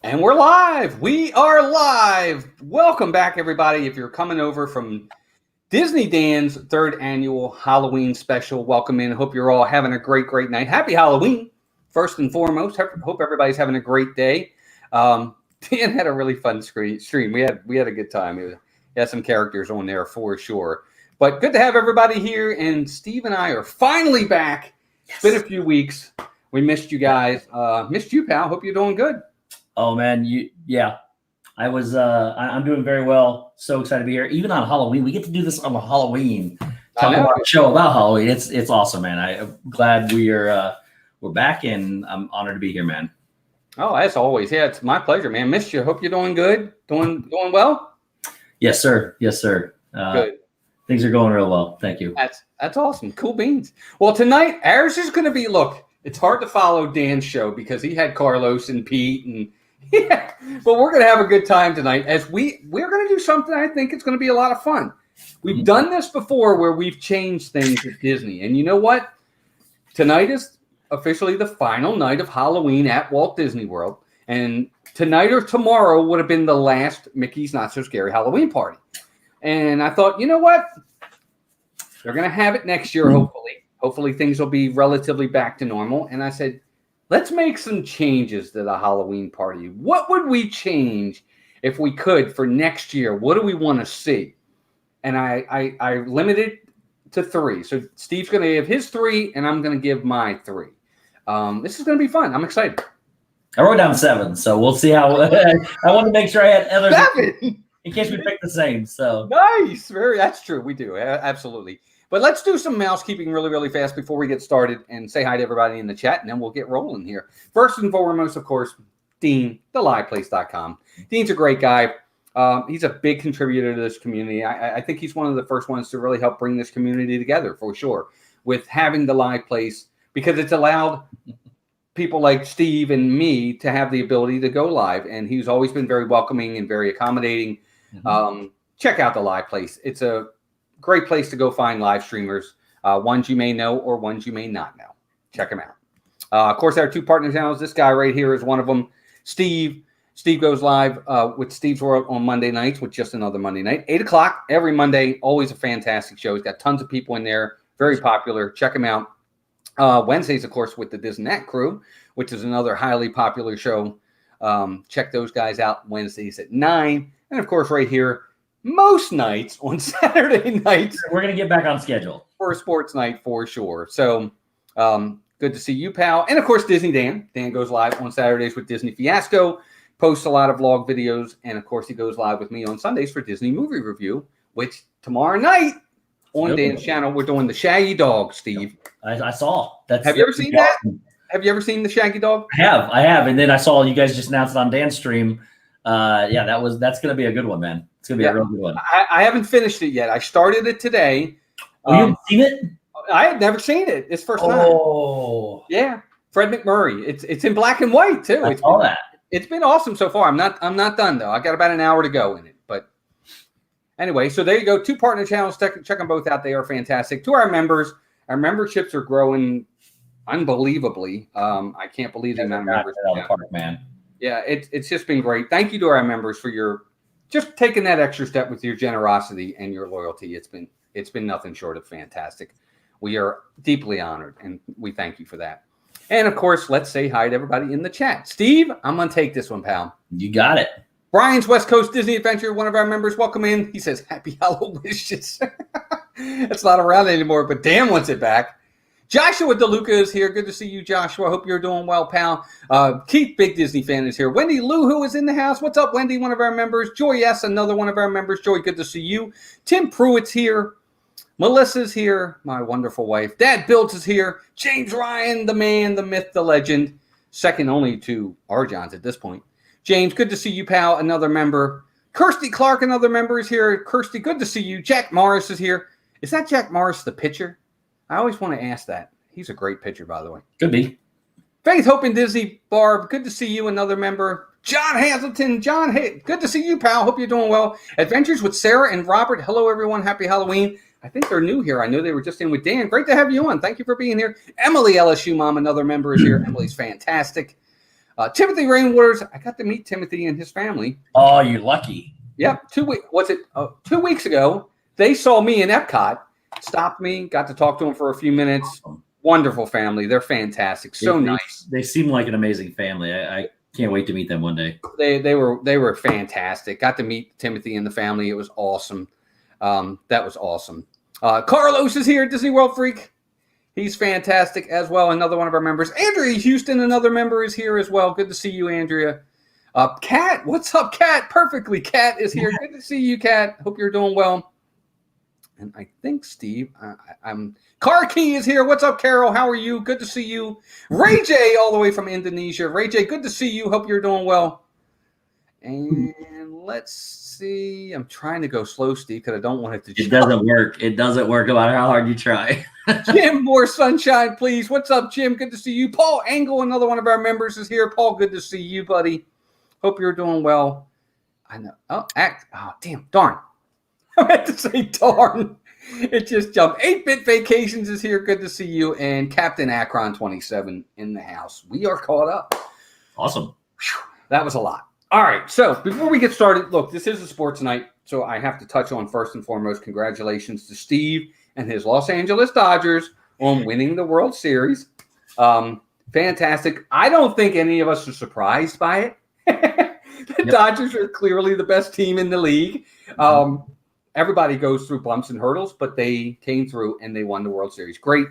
And we're live. We are live. Welcome back, everybody. If you're coming over from Disney Dan's third annual Halloween special, welcome in. Hope you're all having a great night. Happy Halloween, first and foremost. Hope everybody's having a great day. Dan had a really fun stream. We had a good time. He had some characters on there for sure. But good to have everybody here. And Steve and I are finally back. Yes. It's been a few weeks. We missed you guys. Missed you, pal. Hope you're doing good. Oh man, I was. I'm doing very well. So excited to be here. Even on Halloween, we get to do this on Halloween. Talking about a show about Halloween. It's awesome, man. I'm glad we're back, and I'm honored to be here, man. Oh, as always, yeah, it's my pleasure, man. Missed you. Hope you're doing good. Doing well. Yes, sir. Yes, sir. Good. Things are going real well. Thank you. That's awesome. Cool beans. Well, tonight ours is going to be. Look, it's hard to follow Dan's show because he had Carlos and Pete and. Yeah, but we're going to have a good time tonight as we're going to do something I think it's going to be a lot of fun. We've done this before where we've changed things at Disney. And you know what? Tonight is officially the final night of Halloween at Walt Disney World. And tonight or tomorrow would have been the last Mickey's Not So Scary Halloween party. And I thought, you know what? They're going to have it next year, hopefully. Hopefully things will be relatively back to normal. And I said, let's make some changes to the Halloween party. What would we change if we could for next year? What do we want to see? And I limited to 3. So Steve's going to give his 3, and I'm going to give my 3. This is going to be fun. I'm excited. I wrote down 7, so we'll see how. I want to make sure I had others 7 in case we pick the same. So nice, that's true. We do absolutely. But let's do some mousekeeping really fast before we get started and say hi to everybody in the chat, and then we'll get rolling here. First and foremost, of course, Dean, theliveplace.com. Dean's a great guy. He's a big contributor to this community. I think he's one of the first ones to really help bring this community together for sure with having the live place because it's allowed people like Steve and me to have the ability to go live, and he's always been very welcoming and very accommodating. Mm-hmm. Check out the live place. It's a great place to go find live streamers, ones you may know or ones you may not know. Check them out. Of course, our 2 partner channels. This guy right here is one of them. Steve goes live with Steve's World on Monday nights with just another Monday night. 8 o'clock every Monday. Always a fantastic show. He's got tons of people in there. Very popular. Check him out. Wednesdays, of course, with the Disneynet crew, which is another highly popular show. Check those guys out Wednesdays at 9. And, of course, right here, most nights on Saturday nights. We're going to get back on schedule. For a sports night for sure. So good to see you, pal. And, of course, Disney Dan. Dan goes live on Saturdays with Disney Fiasco, posts a lot of vlog videos. And, of course, he goes live with me on Sundays for Disney Movie Review, which tomorrow night on Dan's channel, we're doing the Shaggy Dog, Steve. I saw. Have you ever seen that? Have you ever seen the Shaggy Dog? I have. And then I saw you guys just announced it on Dan's stream. That's going to be a good one, man. It's going to be a real good one. I haven't finished it yet. I started it today. Oh, you haven't seen it? I had never seen it. It's first time. Oh. Yeah. Fred McMurray. It's in black and white, too. I saw that. It's been awesome so far. I'm not done, though. I got about an hour to go in it. But anyway, so there you go. 2 partner channels. Check them both out. They are fantastic. To our members, our memberships are growing unbelievably. I can't believe the amount of members. Man. Yeah, it's just been great. Thank you to our members for your just taking that extra step with your generosity and your loyalty. It's been nothing short of fantastic. We are deeply honored, and we thank you for that. And, of course, let's say hi to everybody in the chat. Steve, I'm going to take this one, pal. You got it. Brian's West Coast Disney Adventure, one of our members, welcome in. He says, happy Halloween wishes. It's not around anymore, but Dan wants it back. Joshua DeLuca is here. Good to see you, Joshua. Hope you're doing well, pal. Keith, big Disney fan, is here. Wendy Lou, who is in the house. What's up, Wendy? One of our members. Joy S., another one of our members. Joy, good to see you. Tim Pruitt's here. Melissa's here. My wonderful wife. Dad Builds is here. James Ryan, the man, the myth, the legend. Second only to Arjon's at this point. James, good to see you, pal. Another member. Kirsty Clark, another member, is here. Kirsty, good to see you. Jack Morris is here. Is that Jack Morris, the pitcher? I always want to ask that. He's a great pitcher, by the way. Could be. Faith, Hope, and Disney, Barb, good to see you. Another member. John Hazelton. John, hey, good to see you, pal. Hope you're doing well. Adventures with Sarah and Robert. Hello, everyone. Happy Halloween. I think they're new here. I know they were just in with Dan. Great to have you on. Thank you for being here. Emily LSU Mom, another member, is here. Emily's fantastic. Timothy Rainwaters. I got to meet Timothy and his family. Oh, you're lucky. Yep. 2 weeks. 2 weeks ago, they saw me in Epcot, stopped me, got to talk to them for a few minutes. Wonderful family. They're fantastic. So nice. They seem like an amazing family. I can't wait to meet them one day. They were fantastic. Got to meet Timothy and the family. It was awesome. That was awesome. Carlos is here, Disney World Freak. He's fantastic as well. Another one of our members. Andrea Houston, another member, is here as well. Good to see you, Andrea. Kat, what's up, Kat? Perfectly. Kat is here. Good to see you, Kat. Hope you're doing well. And I think Steve, I'm Car Key is here. What's up, Carol? How are you? Good to see you. Ray J, all the way from Indonesia. Ray J, good to see you. Hope you're doing well. And let's see. I'm trying to go slow, Steve, because I don't want it to. It doesn't work. It doesn't work no matter how hard you try. Jim, more sunshine, please. What's up, Jim? Good to see you. Paul Angle, another one of our members, is here. Paul, good to see you, buddy. Hope you're doing well. I know. Oh, damn. Darn. I meant to say darn. It just jumped. 8-Bit Vacations is here. Good to see you. And Captain Akron 27 in the house. We are caught up. Awesome. That was a lot. All right. So before we get started, look, this is a sports night. So I have to touch on first and foremost, congratulations to Steve and his Los Angeles Dodgers on winning the World Series. Fantastic. I don't think any of us are surprised by it. Dodgers are clearly the best team in the league. Everybody goes through bumps and hurdles, but they came through and they won the World Series. Great,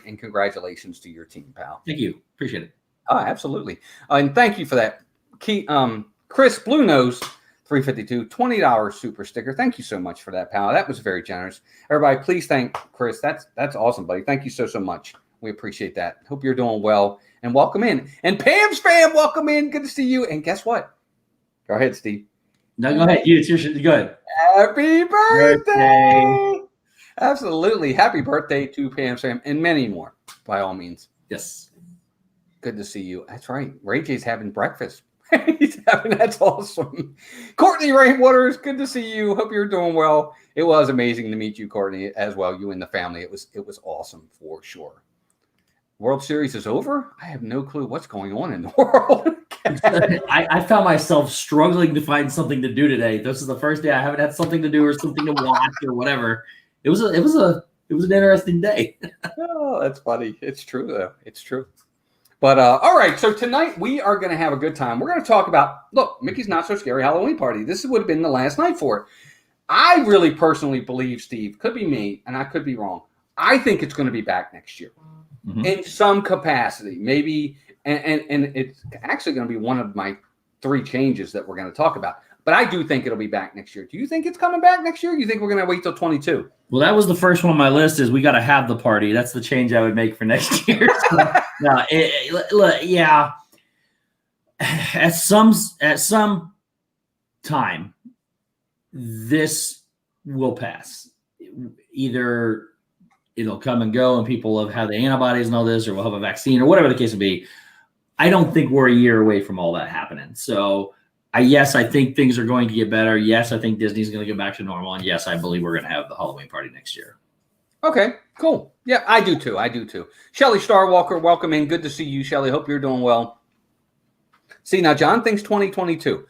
and congratulations to your team, pal. Thank you. Appreciate it. Oh, absolutely. And thank you for that. Chris Blue Nose 352 $20 super sticker. Thank you so much for that, pal. That was very generous. Everybody, please thank Chris. That's awesome, buddy. Thank you so much. We appreciate that. Hope you're doing well and welcome in. And Pam's fam, welcome in. Good to see you. And guess what? Go ahead, Steve. No, go ahead. It's your shit. Go ahead. Happy birthday! Absolutely. Happy birthday to Pam's fam and many more, by all means. Yes. Good to see you. That's right. Ray J's having breakfast. That's awesome. Courtney Rainwaters, good to see you. Hope you're doing well. It was amazing to meet you, Courtney, as well. You and the family. It was awesome for sure. World Series is over. I have no clue what's going on in the world. I found myself struggling to find something to do today. This is the first day I haven't had something to do or something to watch or whatever. It was an interesting day. Oh, that's funny. It's true though. It's true. But all right, so tonight we are going to have a good time. We're going to talk about, look, Mickey's Not So Scary Halloween Party. This would have been the last night for it. I really personally believe, Steve, could be me, and I could be wrong. I think it's going to be back next year in some capacity, maybe. And it's actually going to be one of my 3 changes that we're going to talk about. But I do think it'll be back next year. Do you think it's coming back next year? Or do you think we're going to wait till 22? Well, that was the first one on my list is we got to have the party. That's the change I would make for next year. So, yeah. At some time, this will pass. Either it'll come and go and people will have the antibodies and all this, or we'll have a vaccine or whatever the case may be. I don't think we're a year away from all that happening. So yes, I think things are going to get better. Yes, I think Disney's going to get back to normal. And yes, I believe we're going to have the Halloween party next year. Okay, cool. Yeah, I do too. Shelly Starwalker, welcome in. Good to see you, Shelly. Hope you're doing well. See, now John thinks 2022.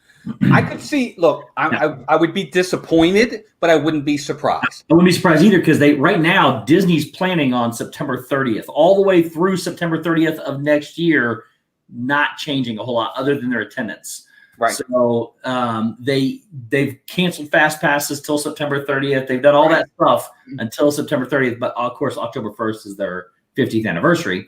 I could see, look, I would be disappointed, but I wouldn't be surprised. I wouldn't be surprised either because right now Disney's planning on September 30th, all the way through September 30th of next year, not changing a whole lot other than their attendance. Right. So they've canceled fast passes till September 30th. They've done all that stuff until September 30th. But of course, October 1st is their 50th anniversary.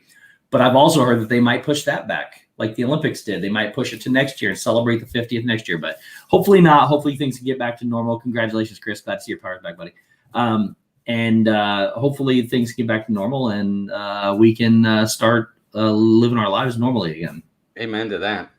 But I've also heard that they might push that back like the Olympics did. They might push it to next year and celebrate the 50th next year. But hopefully not. Hopefully things can get back to normal. Congratulations, Chris. Glad to see your powers back, buddy. And hopefully things get back to normal and we can start living our lives normally again. Amen to that.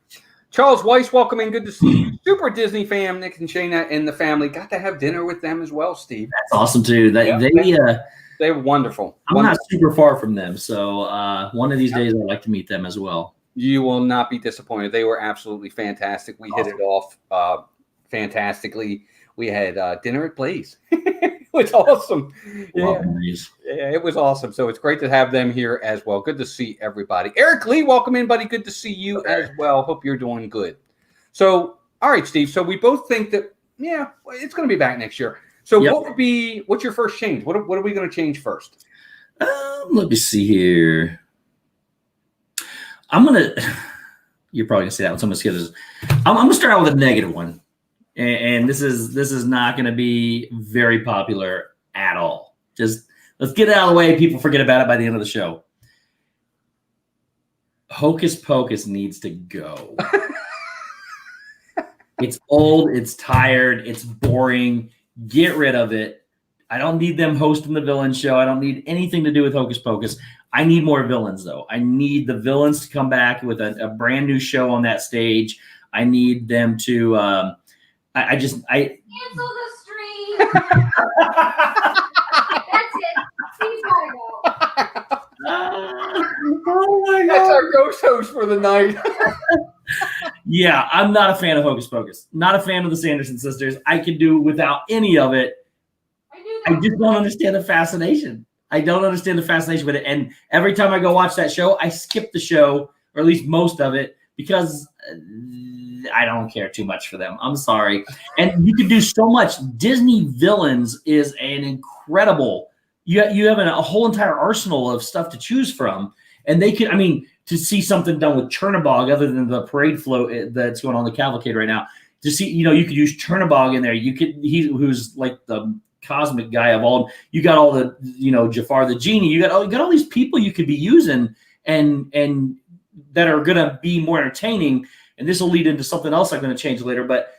Charles Weiss, welcome in. Good to see you. Super Disney fam, Nick and Shayna and the family. Got to have dinner with them as well, Steve. That's awesome, too. They're wonderful. I'm not super far from them, so one of these days I'd like to meet them as well. You will not be disappointed. They were absolutely fantastic. We hit it off fantastically. We had dinner at Blaze. was awesome. Love Yeah. these. Yeah, it was awesome. So it's great to have them here as well. Good to see everybody. Eric Lee, welcome in, buddy. Good to see you as well. Hope you're doing good. So, all right, Steve. So we both think that, yeah, it's going to be back next year. So what's your first change? What are we going to change first? Let me see here. You're probably gonna say that one. So I'm gonna skip this. I'm gonna start out with a negative one, and this is not gonna be very popular at all. Just let's get it out of the way. People forget about it by the end of the show. Hocus Pocus needs to go. It's old. It's tired. It's boring. Get rid of it. I don't need them hosting the villain show. I don't need anything to do with Hocus Pocus. I need more villains, though. I need the villains to come back with a brand new show on that stage. I need them to. Cancel the stream. That's it. He's gotta go. Oh my God. That's our ghost host for the night. Yeah, I'm not a fan of Hocus Pocus. Not a fan of the Sanderson sisters. I could do without any of it. I just don't understand the fascination. I don't understand the fascination with it. And every time I go watch that show, I skip the show, or at least most of it, because I don't care too much for them. I'm sorry. And you can do so much. Disney Villains is an incredible. You have a whole entire arsenal of stuff to choose from. And they could, to see something done with Chernabog other than the parade float that's going on the cavalcade right now, to see, you could use Chernabog in there. Who's like the cosmic guy of all. You got all the, Jafar the genie. You got all these people you could be using and that are going to be more entertaining. And this will lead into something else I'm going to change later, but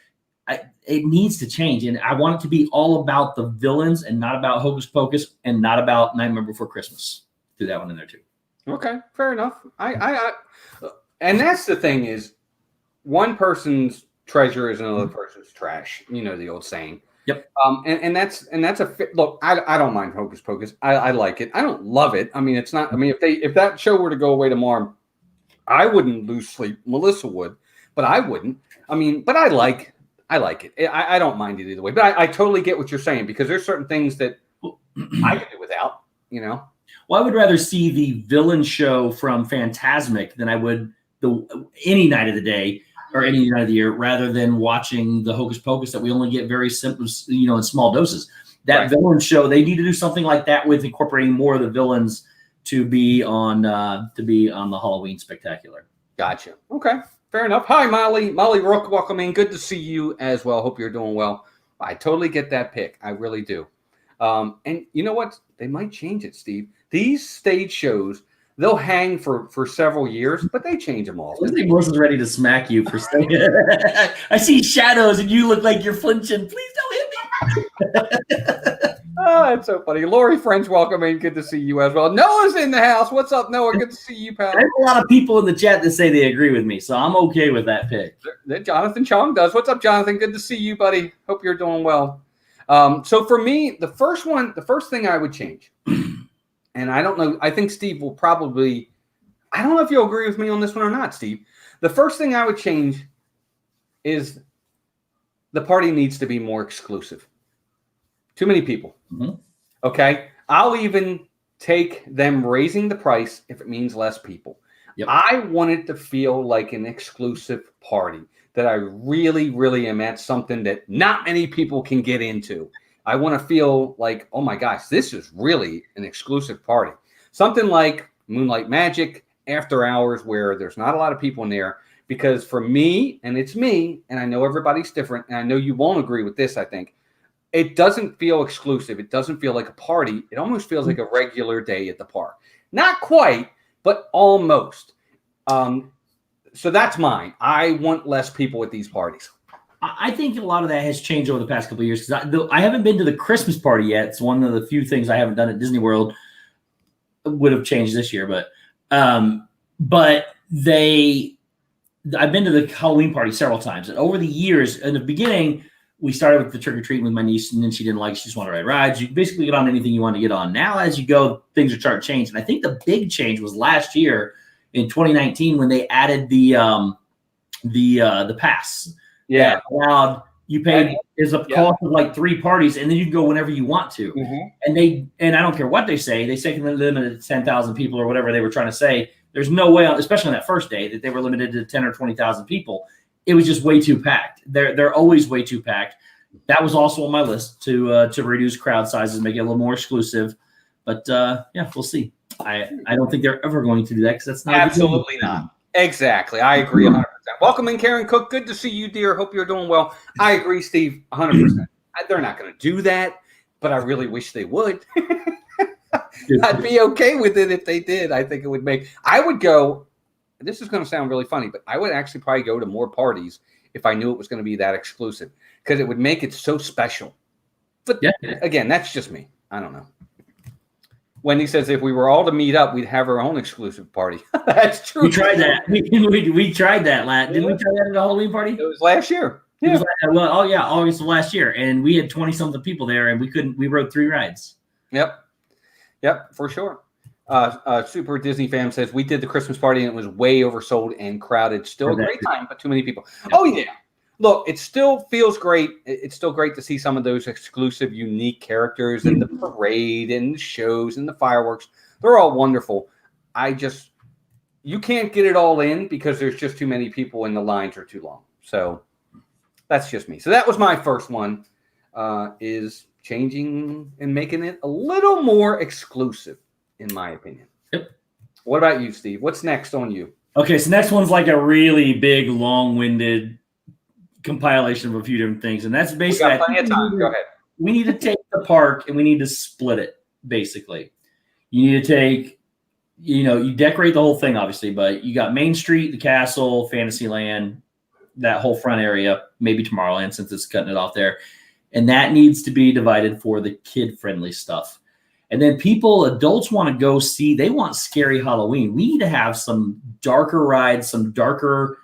it needs to change. And I want it to be all about the villains and not about Hocus Pocus and not about Nightmare Before Christmas. Do that one in there too. Okay, fair enough. And that's the thing is, one person's treasure is another person's trash. You know the old saying. Yep. And that's a look. I don't mind Hocus Pocus. I like it. I don't love it. It's not. If that show were to go away tomorrow, I wouldn't lose sleep. Melissa would, but I wouldn't. But I like it. I don't mind it either way. But I totally get what you're saying, because there's certain things that I could do without. Well, I would rather see the villain show from Phantasmic than I would any night of the day or any night of the year, rather than watching the Hocus Pocus that we only get very simple, in small doses. That villain show, they need to do something like that with incorporating more of the villains to be on the Halloween Spectacular. Gotcha. Okay, fair enough. Hi, Molly. Molly Rook, welcome in. Good to see you as well. Hope you're doing well. I totally get that pick. I really do. And you know what? They might change it, Steve. These stage shows, they'll hang for several years, but they change them all. I think Melissa's ready to smack you for saying it. I see shadows and you look like you're flinching. Please don't hit me. Oh, that's so funny. Lori French, welcome in. Good to see you as well. Noah's in the house. What's up, Noah? Good to see you, pal. There's a lot of people in the chat that say they agree with me, so I'm okay with that pick. Jonathan Chong does. What's up, Jonathan? Good to see you, buddy. Hope you're doing well. So for me, the first thing I would change, and I don't know, I think Steve will probably, I don't know if you'll agree with me on this one or not, Steve. The first thing I would change is the party needs to be more exclusive. Too many people. Mm-hmm. Okay. I'll even take them raising the price if it means less people. Yep. I want it to feel like an exclusive party, that I really, really am at something that not many people can get into. I want to feel like, oh my gosh, this is really an exclusive party. Something like Moonlight Magic, After Hours, where there's not a lot of people in there. Because for me, and it's me, and I know everybody's different, and I know you won't agree with this, I think, it doesn't feel exclusive. It doesn't feel like a party. It almost feels like a regular day at the park. Not quite, but almost. So that's mine. I want less people at these parties. I think a lot of that has changed over the past couple of years, because I haven't been to the Christmas party yet. It's one of the few things I haven't done at Disney World. Would have changed this year, but I've been to the Halloween party several times. And over the years, in the beginning, we started with the trick-or-treating with my niece, and then she didn't like it. She just wanted to ride rides. You basically get on anything you want to get on. Now, as you go, things are starting to change. And I think the big change was last year in 2019 when they added the pass. Yeah. That allowed You pay is a cost of like 3 parties, and then you can go whenever you want to. And I don't care what they say can limit it to 10,000 people or whatever they were trying to say. There's no way, especially on that first day, that they were limited to 10 or 20,000 people. It was just way too packed. They're always way too packed. That was also on my list to reduce crowd sizes, make it a little more exclusive. But yeah, we'll see. I don't think they're ever going to do that because that's not absolutely not. Exactly. I agree 100%. Welcome in, Karen Cook. Good to see you, dear. Hope you're doing well. I agree, Steve, 100%. They're not going to do that, but I really wish they would. I'd be okay with it if they did. I think it would make – I would go – this is going to sound really funny, but I would actually probably go to more parties if I knew it was going to be that exclusive because it would make it so special. But again, that's just me. I don't know. Wendy says if we were all to meet up, we'd have our own exclusive party. That's true. We tried that. We tried that. Didn't we try that at a Halloween party? It was last year. Yeah. It was August of last year, and we had 20-something people there, and we rode 3 rides. Yep, for sure. Super Disney Fam says we did the Christmas party and it was way oversold and crowded. Still a great time, but too many people. Oh yeah. Look, it still feels great. It's still great to see some of those exclusive, unique characters in the parade and the shows and the fireworks. They're all wonderful. You can't get it all in because there's just too many people and the lines are too long. So that's just me. So that was my first one, is changing and making it a little more exclusive, in my opinion. Yep. What about you, Steve? What's next on you? Okay, so next one's like a really big, long-winded compilation of a few different things, and that's basically we got plenty of time. Go ahead. We need to take the park and we need to split it. Basically, you need to take, you decorate the whole thing, obviously, but you got Main Street, the castle, Fantasyland, that whole front area, maybe Tomorrowland since it's cutting it off there, and that needs to be divided for the kid-friendly stuff. And then adults want to go see. They want scary Halloween. We need to have some darker rides, some darker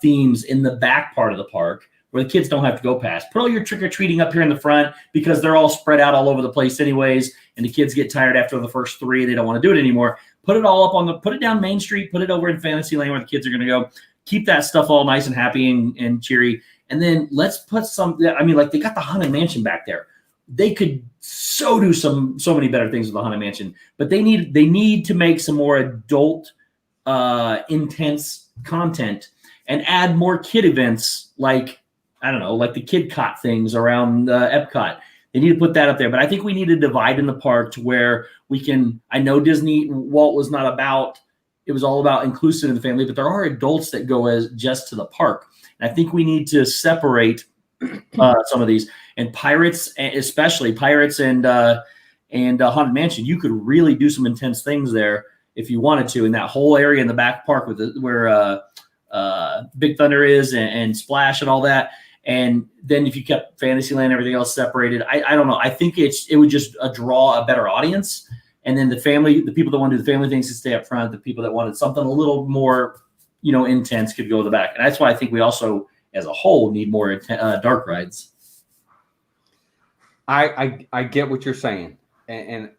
themes in the back part of the park where the kids don't have to go past. Put all your trick-or-treating up here in the front because they're all spread out all over the place anyways, and the kids get tired after the first 3. They don't want to do it anymore. Put it all up put it down Main Street, put it over in Fantasyland where the kids are going to go. Keep that stuff all nice and happy and cheery. And then let's put they got the Haunted Mansion back there. They could do so many better things with the Haunted Mansion, but they need to make some more adult intense content and add more kid events like the Kid Cot things around Epcot. They need to put that up there. But I think we need to divide in the park to where we can – I know Walt was not about – it was all about inclusive in the family, but there are adults that go just to the park. And I think we need to separate some of these. And Pirates, especially Pirates and Haunted Mansion, you could really do some intense things there if you wanted to in that whole area in the back park where Big Thunder is and Splash and all that. And then if you kept Fantasyland and everything else separated, I don't know. I think it would just draw a better audience. And then the people that want to do the family things could stay up front. The people that wanted something a little more, intense could go to the back. And that's why I think we also, as a whole, need more dark rides. I get what you're saying. And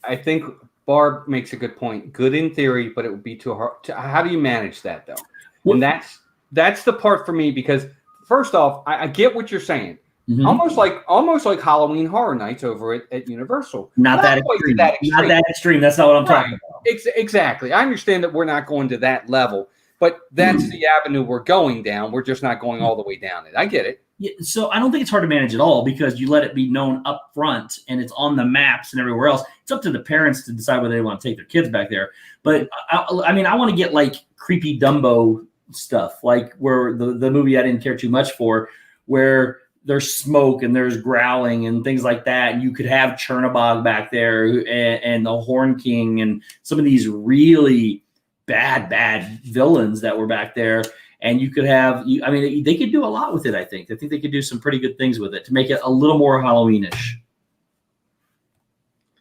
I think Barb makes a good point. Good in theory, but it would be too hard. How do you manage that, though? And that's the part for me because, first off, I get what you're saying. Mm-hmm. Almost like Halloween Horror Nights over at Universal. Not that extreme. Not that extreme. That's not what I'm talking about. Exactly. I understand that we're not going to that level, but that's the avenue we're going down. We're just not going all the way down it. I get it. Yeah, so I don't think it's hard to manage at all because you let it be known up front and it's on the maps and everywhere else. It's up to the parents to decide whether they want to take their kids back there. But I want to get like creepy Dumbo stuff, like where the movie I didn't care too much for, where there's smoke and there's growling and things like that. And you could have Chernobog back there and the Horn King and some of these really bad villains that were back there. And you could have, they could do a lot with it, I think. I think they could do some pretty good things with it to make it a little more Halloweenish.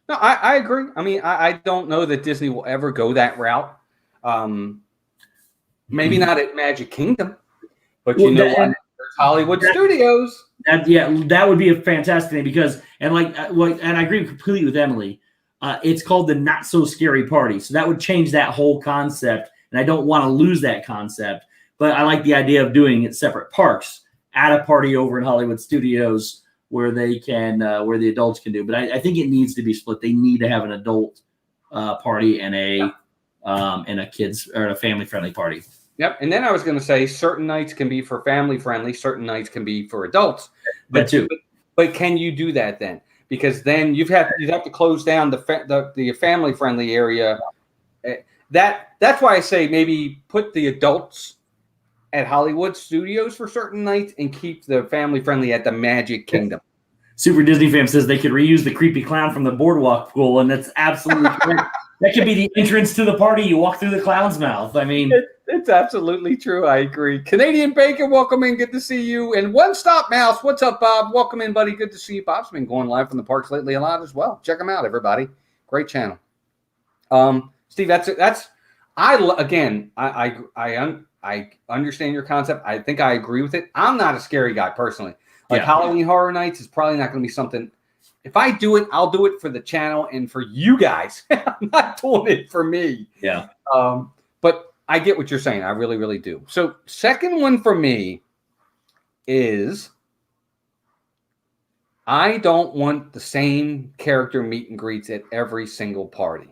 No, I agree. I don't know that Disney will ever go that route. Maybe not at Magic Kingdom, but what? There's Hollywood Studios. That would be a fantastic thing because, and I agree completely with Emily. It's called the Not So Scary Party. So that would change that whole concept. And I don't want to lose that concept. But I like the idea of doing it separate parks. at a party over in Hollywood Studios where they can, where the adults can do. But I think it needs to be split. They need to have an adult party and a kids or a family friendly party. Yep. And then I was going to say certain nights can be for family friendly, certain nights can be for adults. But too. But can you do that then? Because then you'd have to close down the family friendly area. That's why I say maybe put the adults at Hollywood Studios for certain nights and keep the family friendly at the Magic Kingdom. Super Disney Fam says they could reuse the creepy clown from the boardwalk pool, and that's absolutely correct. That could be the entrance to the party. You walk through the clown's mouth. I mean, it's absolutely true. I agree. Canadian Bacon, welcome in. Good to see you. And One Stop Mouse, what's up, Bob? Welcome in, buddy. Good to see you. Bob's been going live from the parks lately a lot as well. Check him out, everybody. Great channel. Steve, I understand your concept. I think I agree with it. I'm not a scary guy personally. Halloween Horror Nights is probably not going to be something. If I do it, I'll do it for the channel and for you guys. I'm not doing it for me. Yeah. But I get what you're saying. I really, really do. So second one for me is I don't want the same character meet and greets at every single party.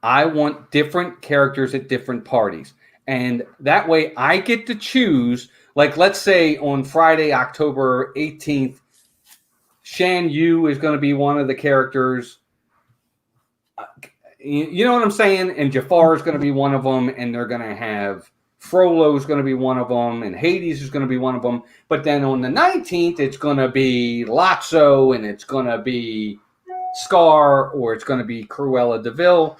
I want different characters at different parties. And that way I get to choose, like let's say on Friday, October 18th, Shan Yu is going to be one of the characters. You know what I'm saying? And Jafar is going to be one of them. And they're going to have Frollo is going to be one of them. And Hades is going to be one of them. But then on the 19th, it's going to be Lotso and it's going to be Scar or it's going to be Cruella de Vil.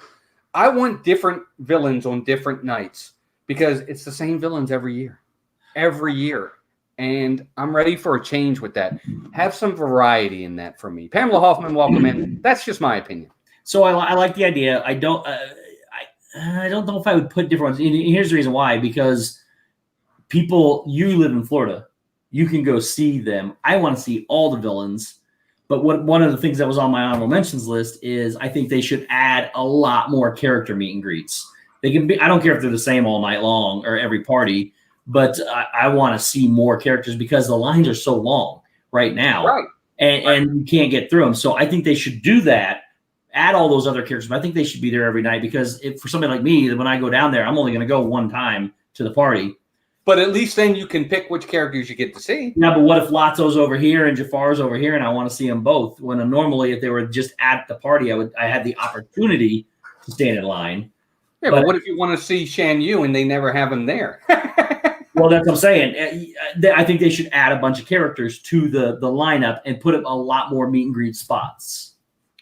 I want different villains on different nights because it's the same villains every year. And I'm ready for a change with that. Have some variety in that for me. Pamela Hoffman, welcome in. That's just my opinion. So I like the idea. I don't know if I would put different ones. And here's the reason why, because you live in Florida. You can go see them. I want to see all the villains. But one of the things that was on my honorable mentions list is I think they should add a lot more character meet and greets. They can be, I don't care if they're the same all night long or every party, but I want to see more characters because the lines are so long right now. Right. And you can't get through them. So I think they should do that, add all those other characters. But I think they should be there every night because for somebody like me, when I go down there, I'm only going to go one time to the party. But at least then you can pick which characters you get to see. Yeah, but what if Lotso's over here and Jafar's over here and I want to see them both? When normally if they were just at the party, I had the opportunity to stand in line. Yeah, but what if you want to see Shan Yu and they never have him there? Well, that's what I'm saying. I think they should add a bunch of characters to the lineup and put a lot more meet and greet spots.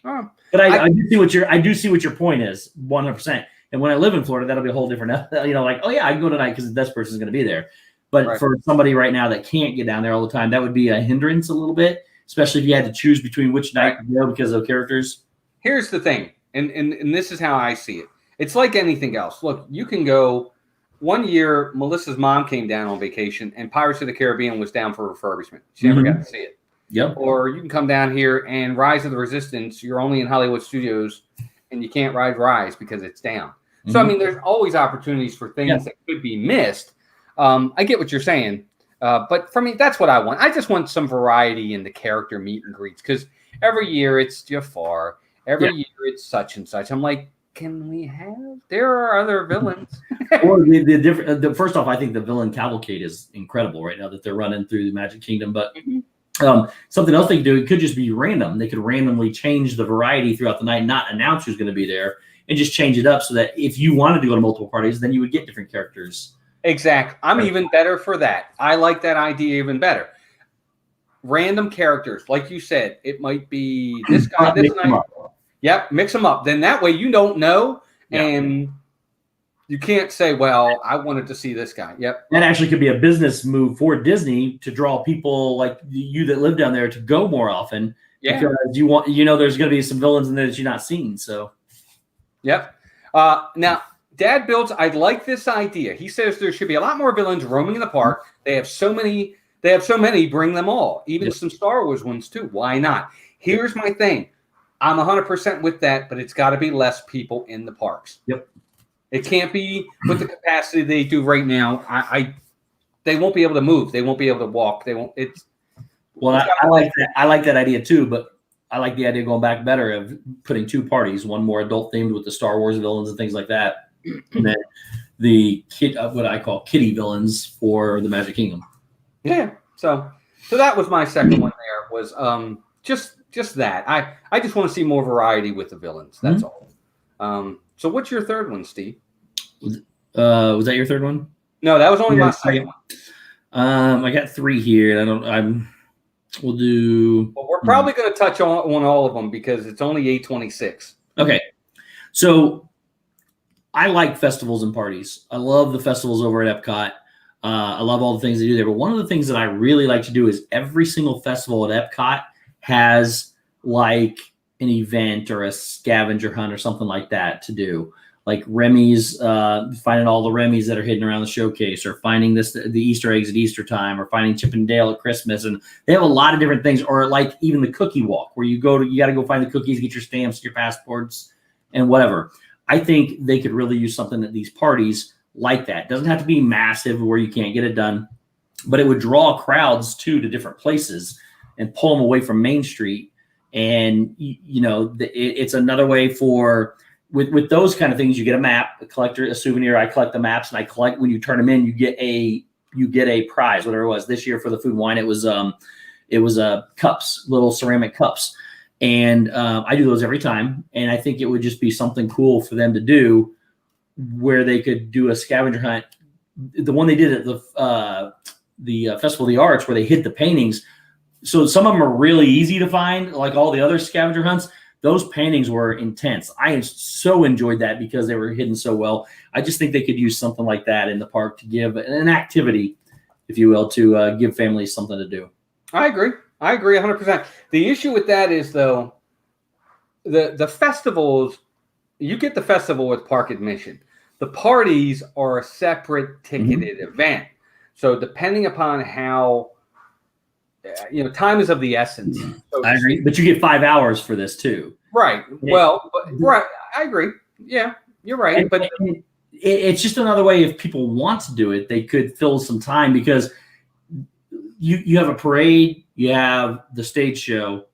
Oh, but I do see what your point is, 100%. And when I live in Florida, that'll be a whole different, like, oh yeah, I can go tonight because this person's going to be there. But for somebody right now that can't get down there all the time, that would be a hindrance a little bit, especially if you had to choose between which night to go because of characters. Here's the thing, and this is how I see it. It's like anything else. Look, you can go. One year, Melissa's mom came down on vacation, and Pirates of the Caribbean was down for refurbishment. She never got to see it. Yep. Or you can come down here and Rise of the Resistance. You're only in Hollywood Studios, and you can't ride Rise because it's down. So, I mean, there's always opportunities for things that could be missed. I get what you're saying. But for me, that's what I want. I just want some variety in the character meet and greets because every year it's Jafar. Every year it's such and such. I'm like, can we have? There are other villains. Or the different. First off, I think the villain cavalcade is incredible right now that they're running through the Magic Kingdom. But something else they could do, it could just be random. They could randomly change the variety throughout the night, not announce who's going to be there. And just change it up so that if you wanted to go to multiple parties, then you would get different characters. Exactly. I'm even better for that. I like that idea even better. Random characters. Like you said, it might be this guy, this night. Yep, mix them up. Then that way you don't know, and you can't say, well, I wanted to see this guy. Yep. That actually could be a business move for Disney to draw people like you that live down there to go more often. Yeah. Because there's going to be some villains in there that you're not seeing, so. Yep. Now, Dad builds. I like this idea. He says there should be a lot more villains roaming in the park. They have so many. Bring them all. Even some Star Wars ones too. Why not? Here's my thing. I'm 100% with that, but it's got to be less people in the parks. Yep. It can't be with the capacity they do right now. they won't be able to move. They won't be able to walk. They won't. Well, I like that. I like that idea too, but I like the idea going back better of putting two parties, one more adult themed with the Star Wars villains and things like that, and then the what I call kiddie villains for the Magic Kingdom. Yeah. So that was my second one. There was just that. I just want to see more variety with the villains. That's all. So what's your third one, Steve? Was that your third one? No, that was only my second one. I got three here. We'll do. Well, we're probably going to touch on all of them because it's only 8:26. Okay. So I like festivals and parties. I love the festivals over at Epcot. I love all the things they do there. But one of the things that I really like to do is every single festival at Epcot has like an event or a scavenger hunt or something like that to do. Like Remy's, finding all the Remy's that are hidden around the showcase, or finding the Easter eggs at Easter time, or finding Chip and Dale at Christmas. And they have a lot of different things, or like even the cookie walk where you got to go find the cookies, get your stamps, your passports, and whatever. I think they could really use something at these parties like that. It doesn't have to be massive where you can't get it done, but it would draw crowds too to different places and pull them away from Main Street. And, it's another way for, with those kind of things, you get a map, a souvenir. I collect the maps, and I collect, when you turn them in, you get a prize, whatever it was. This year for the food and wine, it was cups, little ceramic cups. And I do those every time. And I think it would just be something cool for them to do where they could do a scavenger hunt. The one they did at the Festival of the Arts, where they hid the paintings. So some of them are really easy to find, like all the other scavenger hunts. Those paintings were intense. I so enjoyed that because they were hidden so well. I just think they could use something like that in the park to give an activity, if you will, to give families something to do. I agree 100%. The issue with that is, though, the festivals, you get the festival with park admission. The parties are a separate ticketed event. So depending upon how, time is of the essence. So I agree, but you get 5 hours for this too. Right. Well, right. I agree. Yeah, you're right. But it's just another way, if people want to do it, they could fill some time, because you have a parade, you have the stage show,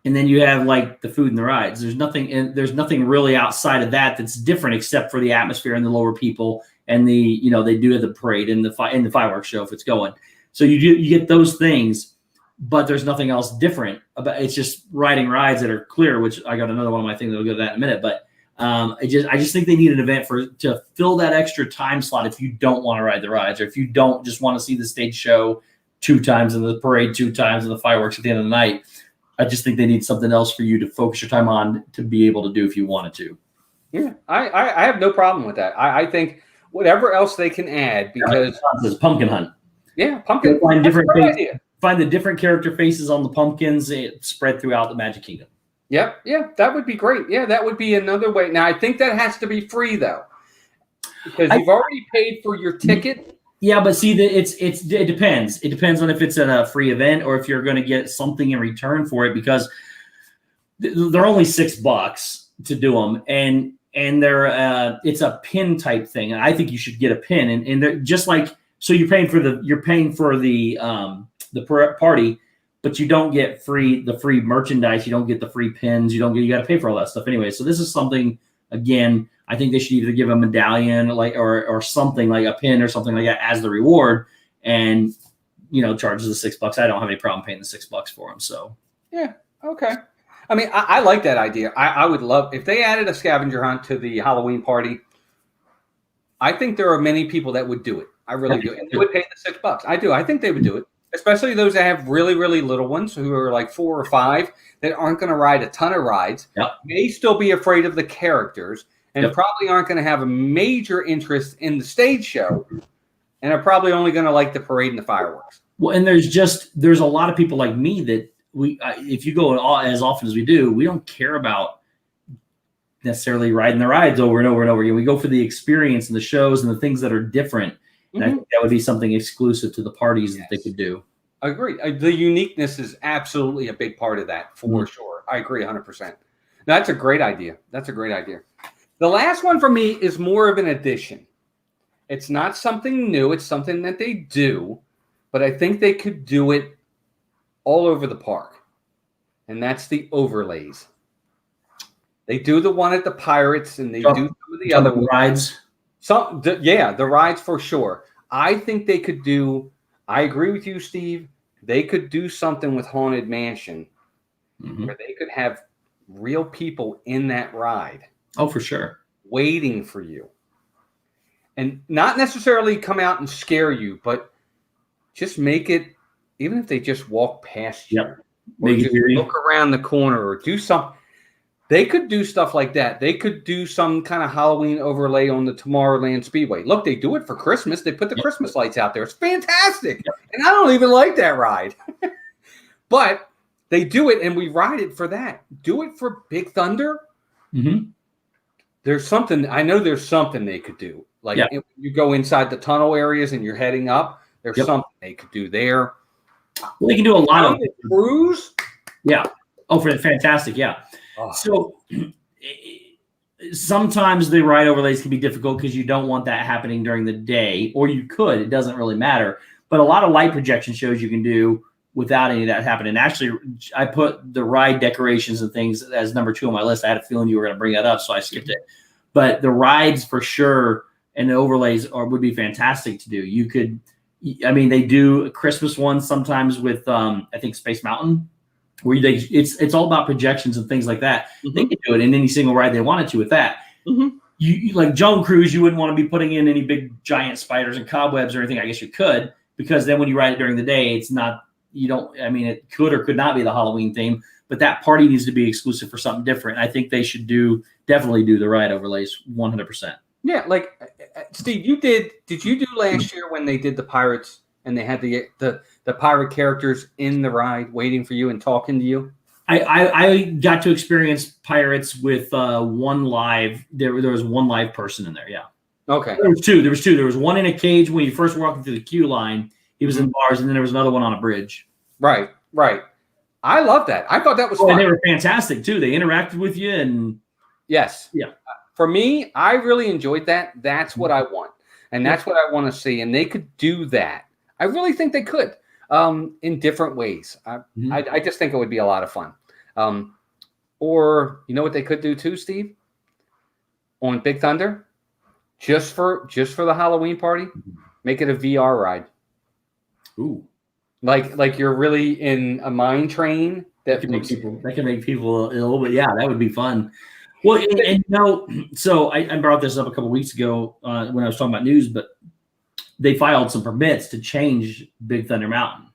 and then you have like the food and the rides. There's nothing really outside of that that's different, except for the atmosphere and the lower people, and they do the parade and the fireworks show if it's going. So you get those things, but there's nothing else different about. It's just riding rides that are clear, which I got another one of my things that'll go to that in a minute. But I just think they need an event to fill that extra time slot if you don't want to ride the rides, or if you don't just want to see the stage show 2 times and the parade 2 times and the fireworks at the end of the night. I just think they need something else for you to focus your time on to be able to do if you wanted to. Yeah, I have no problem with that. I think whatever else they can add, because this pumpkin hunt. Yeah, pumpkin. Find the different character faces on the pumpkins spread throughout the Magic Kingdom. Yeah, that would be great. Yeah, that would be another way. Now, I think that has to be free, though, because you've already paid for your ticket. Yeah, but see, it depends. It depends on if it's a free event or if you're going to get something in return for it, because they're only $6 to do them, and they're it's a pin type thing. And I think you should get a pin, and they're just like. So you're paying for the party, but you don't get the free merchandise. You don't get the free pins. You got to pay for all that stuff anyway. So this is something, again, I think they should either give a medallion or something like a pin or something like that as the reward, and charges the $6. I don't have any problem paying the $6 for them. So yeah, okay. I mean, I like that idea. I would love if they added a scavenger hunt to the Halloween party. I think there are many people that would do it. I really do. And they would pay the $6. I do. I think they would do it, especially those that have really, really little ones who are like 4 or 5 that aren't going to ride a ton of rides. Yep. May still be afraid of the characters, and probably aren't going to have a major interest in the stage show, and are probably only going to like the parade and the fireworks. Well, and there's a lot of people like me that if you go as often as we do, we don't care about necessarily riding the rides over and over and over again. We go for the experience and the shows and the things that are different. And I think that would be something exclusive to the parties that they could do. I agree. The uniqueness is absolutely a big part of that, for sure. I agree 100%. That's a great idea. The last one for me is more of an addition. It's not something new. It's something that they do, but I think they could do it all over the park. And that's the overlays. They do the one at the Pirates, and they do some of the other rides. The rides for sure. I think they could do. I agree with you, Steve. They could do something with Haunted Mansion where they could have real people in that ride. Oh, for sure. Waiting for you. And not necessarily come out and scare you, but just make it, even if they just walk past you. Yep. Or just look around the corner or do something. They could do stuff like that. They could do some kind of Halloween overlay on the Tomorrowland Speedway. Look, they do it for Christmas. They put the Christmas lights out there. It's fantastic. Yep. And I don't even like that ride. But they do it, and we ride it for that. Do it for Big Thunder. There's something. I know there's something they could do. Like if you go inside the tunnel areas and you're heading up, there's something they could do there. Well, they can do a lot of cruise. Yeah. Oh, for fantastic. Yeah. Oh. So sometimes the ride overlays can be difficult because you don't want that happening during the day, or you could. It doesn't really matter. But a lot of light projection shows you can do without any of that happening. Actually, I put the ride decorations and things as number 2 on my list. I had a feeling you were going to bring that up, so I skipped it. But the rides for sure and the overlays would be fantastic to do. You could, I mean, they do Christmas ones sometimes with, I think, Space Mountain, where it's all about projections and things like that. They can do it in any single ride they wanted to with that. You like Jungle Cruise, you wouldn't want to be putting in any big giant spiders and cobwebs or anything. I guess you could, because then when you ride it during the day, it's not, you don't, I mean, it could or could not be the Halloween theme, but that party needs to be exclusive for something different. I think they should definitely do the ride overlays 100%. Yeah, like Steve, did you do last year when they did the Pirates and they had the pirate characters in the ride waiting for you and talking to you? I got to experience Pirates with one live. There was one live person in there. Yeah. Okay. There was two. There was one in a cage when you first walked through the queue line. He was in bars, and then there was another one on a bridge. Right. I love that. I thought that was fun. And they were fantastic too. They interacted with you, and yes, yeah. For me, I really enjoyed that. That's what I want, and that's what I want to see. And they could do that. I really think they could, in different ways. I just think it would be a lot of fun. Or you know what they could do too, Steve? On Big Thunder, just for the Halloween party, make it a VR ride. Ooh, like you're really in a mine train that can make people a little bit. Yeah, that would be fun. Well, and so I brought this up a couple of weeks ago when I was talking about news, but they filed some permits to change Big Thunder Mountain.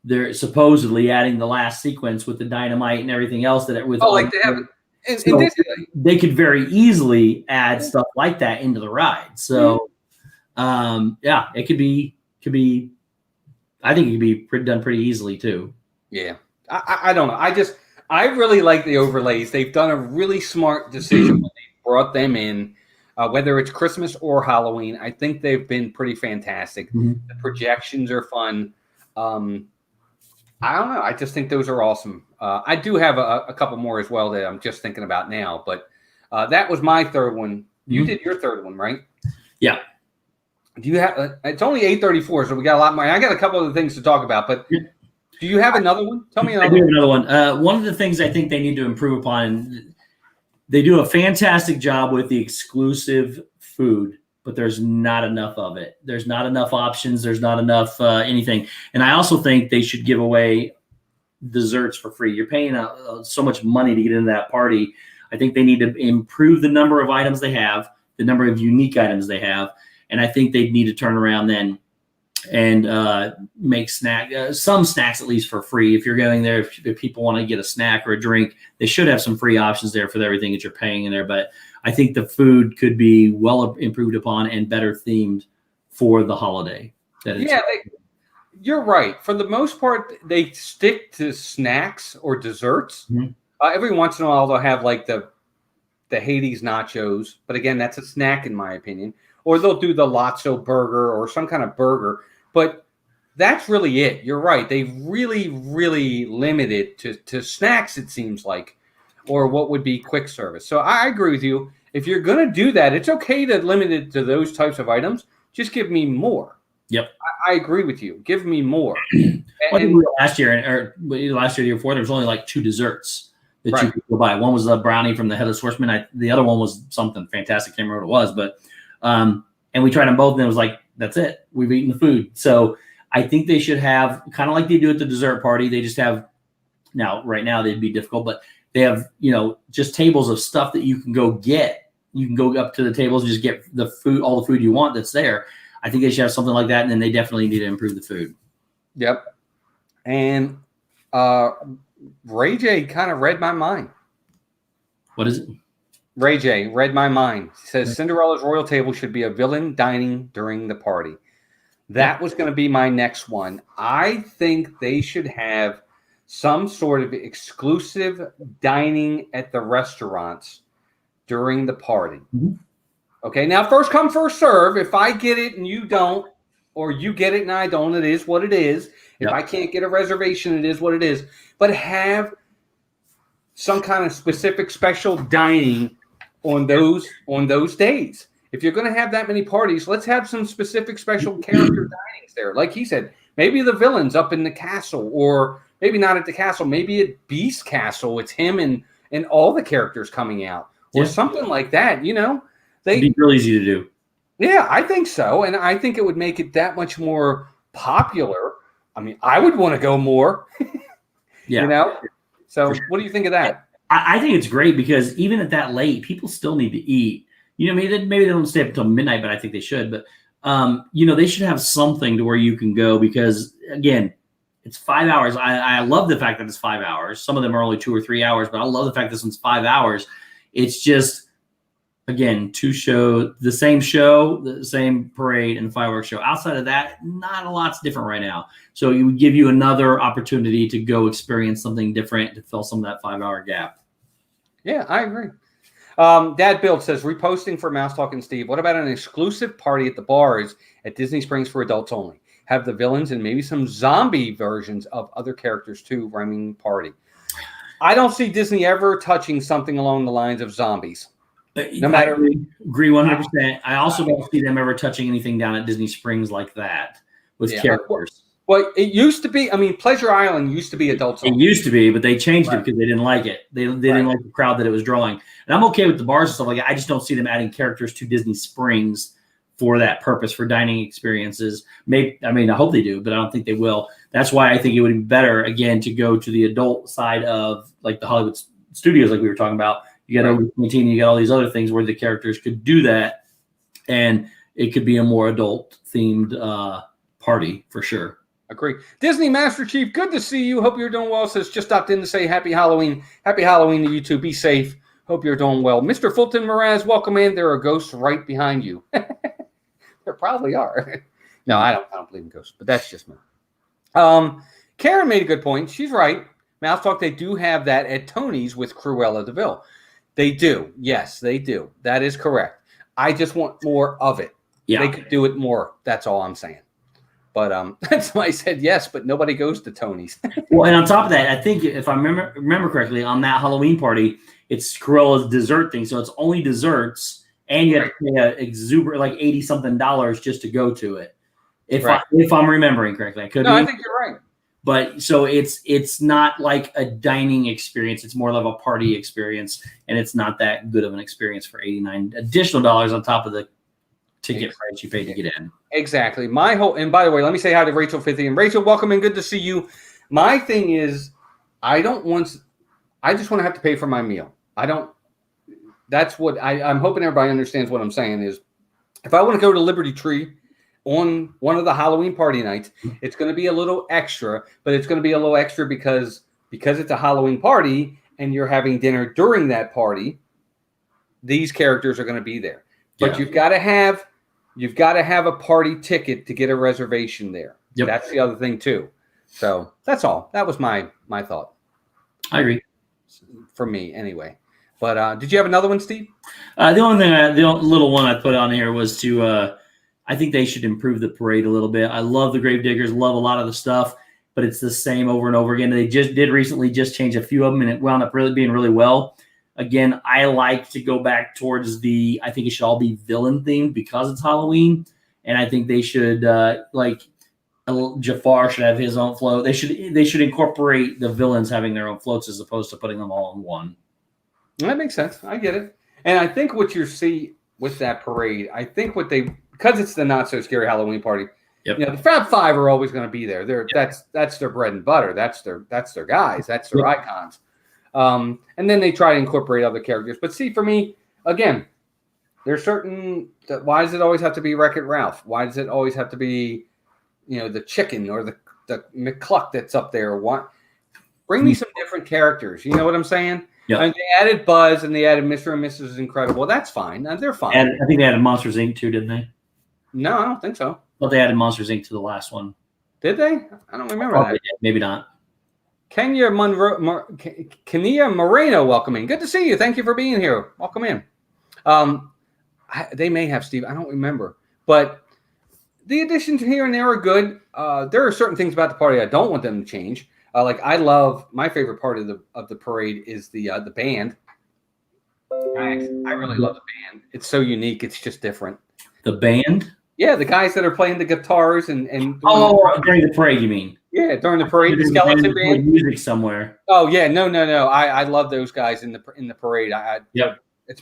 They're supposedly adding the last sequence with the dynamite and everything else that with. Oh, like they have. So they could very easily add stuff like that into the ride. So, yeah, it could be. I think it could be done pretty easily too. Yeah, I don't know. I really like the overlays. They've done a really smart decision when they brought them in, whether it's Christmas or Halloween. I think they've been pretty fantastic. The projections are fun. I don't know. I just think those are awesome. I do have a couple more as well that I'm just thinking about now, but that was my third one. You did your third one, right? Yeah. Do you have? It's only 8:34, so we got a lot more. I got a couple of things to talk about, but do you have another one? Tell me another. I do have another one. One of the things I think they need to improve upon, they do a fantastic job with the exclusive food, but there's not enough of it. There's not enough options. There's not enough anything. And I also think they should give away desserts for free. You're paying so much money to get into that party. I think they need to improve the number of items they have, the number of unique items they have. And I think they need to turn around then and make some snacks at least for free. If you're going there, if people want to get a snack or a drink, they should have some free options there for everything that you're paying in there. But I think the food could be well improved upon and better themed for the holiday. You're right. For the most part, they stick to snacks or desserts. Every once in a while, they'll have like the Hades nachos. But again, that's a snack in my opinion. Or they'll do the Lotso burger or some kind of burger. But that's really it. You're right. They really, really limit it to snacks, it seems like, or what would be quick service. So I agree with you. if you're going to do that, it's okay to limit it to those types of items. Just give me more. Yep. I agree with you. Give me more. Last year, or last year, the year before, there was only like 2 desserts that Right. you could go buy. One was a brownie from the Headless Horseman. The other one was something fantastic. Can't remember what it was, but and we tried them both, and it was like, that's it. We've eaten the food. So I think they should have, kind of like they do at the dessert party. They just have, right now they'd be difficult, but they have, just tables of stuff that you can go get. You can go up to the tables and just get the food, all the food you want that's there. I think they should have something like that, and then they definitely need to improve the food. Yep. And Ray J kind of read my mind. What is it? Ray J read my mind. He says Cinderella's royal table should be a villain dining during the party. That was going to be my next one. I think they should have some sort of exclusive dining at the restaurants during the party. Mm-hmm. Okay, now first come, first serve. If I get it and you don't, or you get it and I don't, it is what it is. If I can't get a reservation, it is what it is. But have some kind of specific special dining on those days. If you're going to have that many parties, let's have some specific special character dinings there. Like he said, maybe the villain's up in the castle, or maybe not at the castle. Maybe at Beast Castle, it's him and all the characters coming out, or something like that. It'd be real easy to do. Yeah, I think so, and I think it would make it that much more popular. I mean, I would want to go more. So, what do you think of that? I think it's great because even at that late, people still need to eat. Maybe they don't stay up until midnight, but I think they should. But they should have something to where you can go because, again, it's 5 hours. I love the fact that it's 5 hours. Some of them are only 2 or 3 hours, but I love the fact this one's 5 hours. It's just, again, the same parade and fireworks show. Outside of that, not a lot's different right now. So it would give you another opportunity to go experience something different to fill some of that 5 hour gap. Yeah, I agree. Dad Build says, reposting for Mouse Talk and Steve. What about an exclusive party at the bars at Disney Springs for adults only? Have the villains and maybe some zombie versions of other characters too running party. I don't see Disney ever touching something along the lines of zombies. No matter. I agree 100%. I also don't see them ever touching anything down at Disney Springs like that with characters. Well, it used to be. I mean, Pleasure Island used to be adults only. It used to be, but they changed it because they didn't like it. They didn't like the crowd that it was drawing. And I'm okay with the bars and stuff like that. I just don't see them adding characters to Disney Springs for that purpose, for dining experiences. I hope they do, but I don't think they will. That's why I think it would be better, again, to go to the adult side of like the Hollywood studios, like we were talking about. You got over 18, you got all these other things where the characters could do that, and it could be a more adult-themed party for sure. Agree. Disney Master Chief, good to see you. Hope you're doing well. Says just stopped in to say happy Halloween. Happy Halloween to you too. Be safe. Hope you're doing well. Mr. Fulton Mraz, welcome in. There are ghosts right behind you. There probably are. No, I don't believe in ghosts, but that's just me. Karen made a good point. She's right. Mouse Talk, they do have that at Tony's with Cruella de Vil. They do. Yes, they do. That is correct. I just want more of it. Yeah. They could do it more. That's all I'm saying. But that's why I said yes, but nobody goes to Tony's. Well, and on top of that, I think if I remember correctly, on that Halloween party, it's Cruella's dessert thing. So it's only desserts, and you have to pay an exuberant like $80-something just to go to it. If I'm remembering correctly, I think you're right. But so it's not like a dining experience. It's more of a party experience, and it's not that good of an experience for $89 additional on top of the ticket price you paid to get in. Exactly. And by the way, let me say hi to Rachel Fithy. And Rachel, welcome in. Good to see you. My thing is, I just want to have to pay for my meal. That's what I'm hoping everybody understands what I'm saying is, if I want to go to Liberty Tree on one of the Halloween party nights, it's going to be a little extra, but it's going to be a little extra because it's a Halloween party and you're having dinner during that party. These characters are going to be there, but you've got to have a party ticket to get a reservation there. Yep. That's the other thing too. So that's all. That was my thought. I agree. For me anyway. But did you have another one, Steve? The only thing, the little one I put on here was to, I think they should improve the parade a little bit. I love the Gravediggers, love a lot of the stuff, but it's the same over and over again. They just did recently just change a few of them, and it wound up really being really well. Again, I like to go back towards I think it should all be villain themed because it's Halloween. And I think they should, Jafar should have his own float. They should incorporate the villains having their own floats as opposed to putting them all in one. That makes sense. I get it. And I think what you see with that parade, I think because it's the not so scary Halloween party. Yep. The Fab Five are always going to be there. That's their bread and butter. That's their guys. That's their icons. And then they try to incorporate other characters. But see, for me, again, there's certain. Why does it always have to be Wreck-It Ralph? Why does it always have to be, the chicken or the McCluck that's up there? What? Bring me some different characters. You know what I'm saying? Yeah. And they added Buzz and they added Mr. and Mrs. Incredible. That's fine. They're fine. And I think they added Monsters Inc. too, didn't they? No, I don't think so. Well, they added Monsters Inc. to the last one. Did they? I don't remember that. Maybe not. Kenya Moreno, welcoming. Good to see you. Thank you for being here. Welcome in. They may have, Steve. I don't remember. But the additions here and there are good. There are certain things about the party I don't want them to change. I love my favorite part of the parade is the band. I really love the band. It's so unique. It's just different. The band? Yeah, the guys that are playing the guitars and during the parade, you mean? Yeah, during the parade, the skeleton band. Music somewhere. Oh yeah, no. I love those guys in the parade. Yep.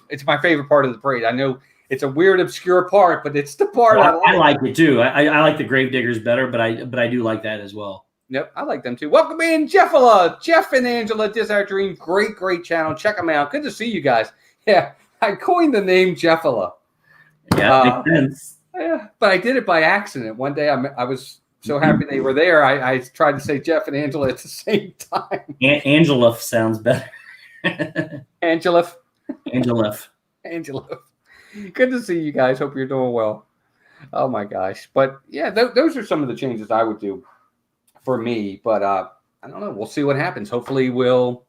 It's my favorite part of the parade. I know it's a weird, obscure part, but it's the part I like it too. I like the Gravediggers better, but I do like that as well. Yep, I like them too. Welcome in, Jeffala, Jeff and Angela. This Our Dream, great channel. Check them out. Good to see you guys. Yeah, I coined the name Jeffala. Yeah, makes sense. Yeah, but I did it by accident. One day I was so happy they were there. I tried to say Jeff and Angela at the same time. Angela sounds better. Angela. Good to see you guys. Hope you're doing well. Oh my gosh. But yeah, those are some of the changes I would do for me. But I don't know. We'll see what happens. Hopefully we'll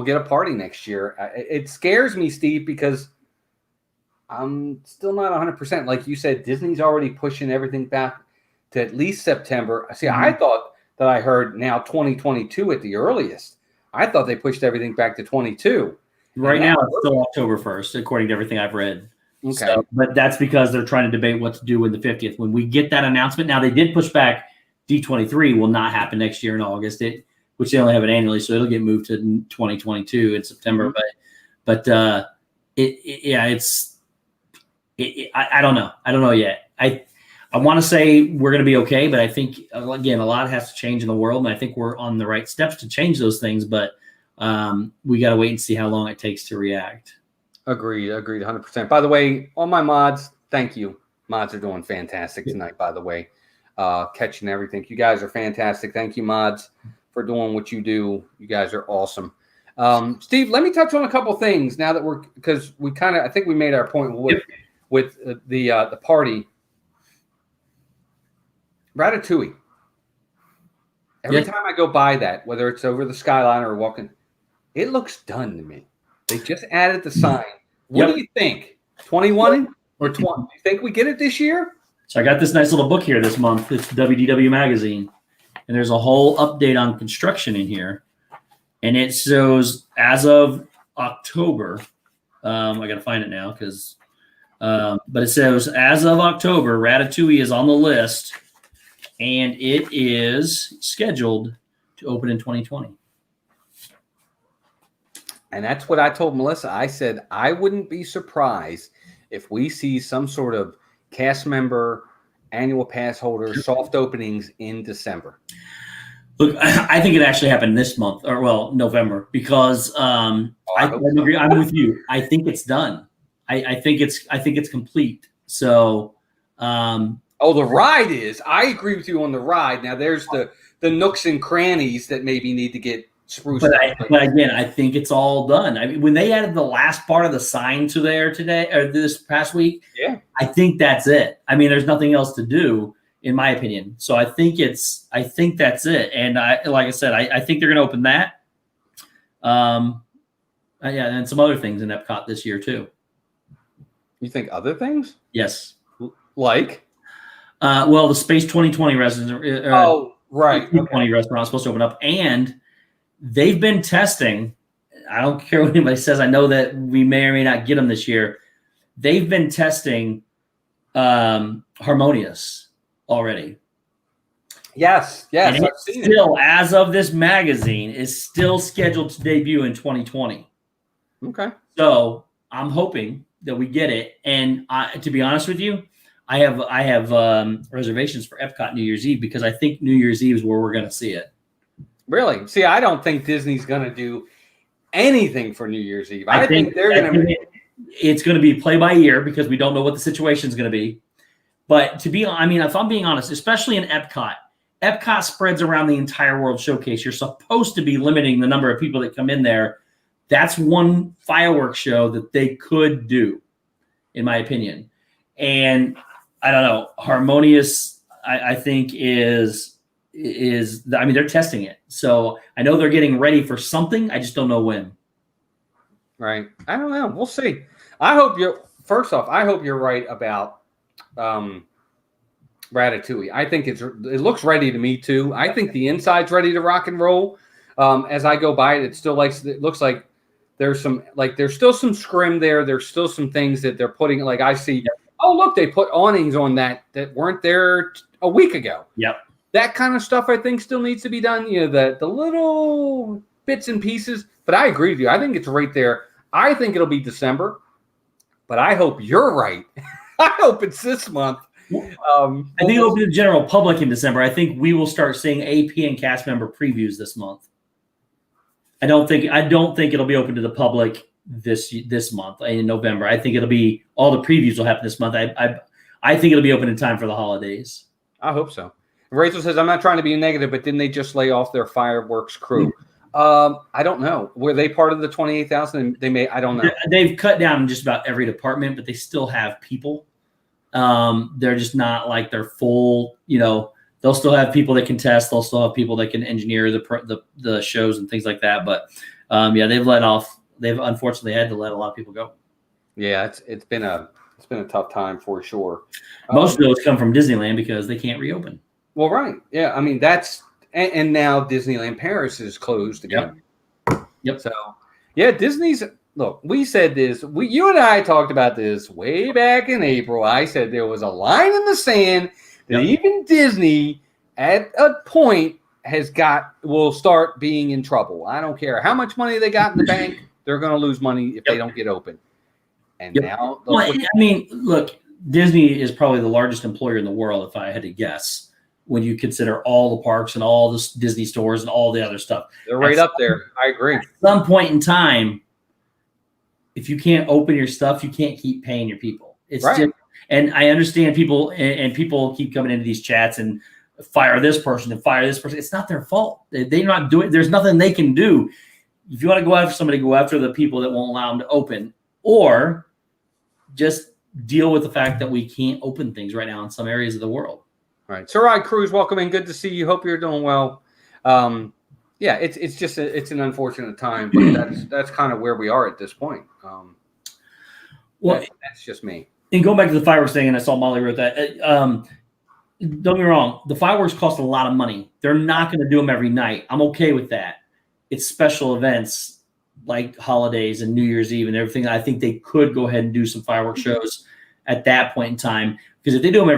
get a party next year. It scares me, Steve, because I'm still not 100%. Like you said, Disney's already pushing everything back to at least September. See, I thought that I heard now 2022 at the earliest. I thought they pushed everything back to 22. Right now, it's still October 1st, according to everything I've read. Okay. So, but that's because they're trying to debate what to do with the 50th. When we get that announcement, now they did push back D23 will not happen next year in August, which they only have it annually, so it'll get moved to 2022 in September. Mm-hmm. I don't know. I don't know yet. I want to say we're going to be okay, but I think, again, a lot has to change in the world, and I think we're on the right steps to change those things, but we got to wait and see how long it takes to react. Agreed 100%. By the way, all my mods, thank you. Mods are doing fantastic tonight, by the way. Catching everything. You guys are fantastic. Thank you, mods, for doing what you do. You guys are awesome. Steve, let me touch on a couple things now that because we kind of, I think we made our point with the party. Ratatouille. Every time I go by that, whether it's over the skyline or walking, it looks done to me. They just added the sign. What do you think? 21 or 20? Do you think we get it this year? So I got this nice little book here this month. It's WDW Magazine. And there's a whole update on construction in here. And it shows as of October, I got to find it now because, but it says as of October, Ratatouille is on the list and it is scheduled to open in 2020. And that's what I told Melissa. I said, I wouldn't be surprised if we see some sort of cast member, annual pass holder, soft openings in December. Look, I think it actually happened this month, or November, because I agree. I'm with you. I think it's done. I think it's complete. So, the ride is. I agree with you on the ride. Now there's the nooks and crannies that maybe need to get spruced up. But again, I think it's all done. I mean, when they added the last part of the sign to there today or this past week, I think that's it. I mean, there's nothing else to do, in my opinion. So I think that's it. And like I said, I think they're going to open that. And some other things in Epcot this year too. You think other things? Yes. Like? The Space 2020 residents. Right. 2020 restaurant is supposed to open up, and they've been testing. I don't care what anybody says. I know that we may or may not get them this year. They've been testing Harmonious already. Yes, And I've it's seen still, as of this magazine, is still scheduled to debut in 2020. Okay. So I'm hoping that we get it. And to be honest with you, I have reservations for Epcot New Year's Eve because I think New Year's Eve is where we're going to see it. Really? See, I don't think Disney's going to do anything for New Year's Eve. I think they're going to. It's going to be play by ear because we don't know what the situation is going to be. But if I'm being honest, especially in Epcot spreads around the entire World Showcase. You're supposed to be limiting the number of people that come in there. That's one fireworks show that they could do, in my opinion. And I don't know, Harmonious, I think is they're testing it. So I know they're getting ready for something. I just don't know when. Right. I don't know. We'll see. I hope you're right about Ratatouille. I think it looks ready to me too. I think the inside's ready to rock and roll. As I go by it, it looks like there's still some scrim there. There's still some things that they're putting. Like I see, oh look, they put awnings on that weren't there a week ago. Yep. That kind of stuff I think still needs to be done. You know, the little bits and pieces. But I agree with you. I think it's right there. I think it'll be December, but I hope you're right. I hope it's this month. I think it'll be the general public in December. I think we will start seeing AP and cast member previews this month. I don't think it'll be open to the public this month in November. I think it'll be all the previews will happen this month. I think it'll be open in time for the holidays. I hope so. Rachel says, I'm not trying to be negative, but didn't they just lay off their fireworks crew? I don't know. Were they part of the 28,000? I don't know. They've cut down in just about every department, but they still have people. They're just not like they're full, they'll still have people that can test. They'll still have people that can engineer the shows and things like that. But they've unfortunately had to let a lot of people go. Yeah. It's been a tough time for sure. Most of those come from Disneyland because they can't reopen. Well, right. Yeah. I mean, and now Disneyland Paris is closed again. Yep. So yeah, look, we said this, you and I talked about this way back in April. I said there was a line in the sand that even Disney at a point will start being in trouble. I don't care how much money they got in the bank. They're going to lose money if they don't get open. And now, look, Disney is probably the largest employer in the world, if I had to guess, when you consider all the parks and all the Disney stores and all the other stuff. They're right up there. I agree. At some point in time, if you can't open your stuff, you can't keep paying your people. It's right. And I understand people and people keep coming into these chats and fire this person and fire this person. It's not their fault. They're not doing. There's nothing they can do. If you want to go after somebody, go after the people that won't allow them to open, or just deal with the fact that we can't open things right now in some areas of the world. All right, Sarai Cruz, welcome in. Good to see you. Hope you're doing well. Yeah, it's an unfortunate time, but that's kind of where we are at this point. That's just me. And going back to the fireworks thing, and I saw Molly wrote that. Don't get me wrong, the fireworks cost a lot of money. They're not going to do them every night. I'm okay with that. It's special events like holidays and New Year's Eve and everything. I think they could go ahead and do some fireworks shows at that point in time, because if they do them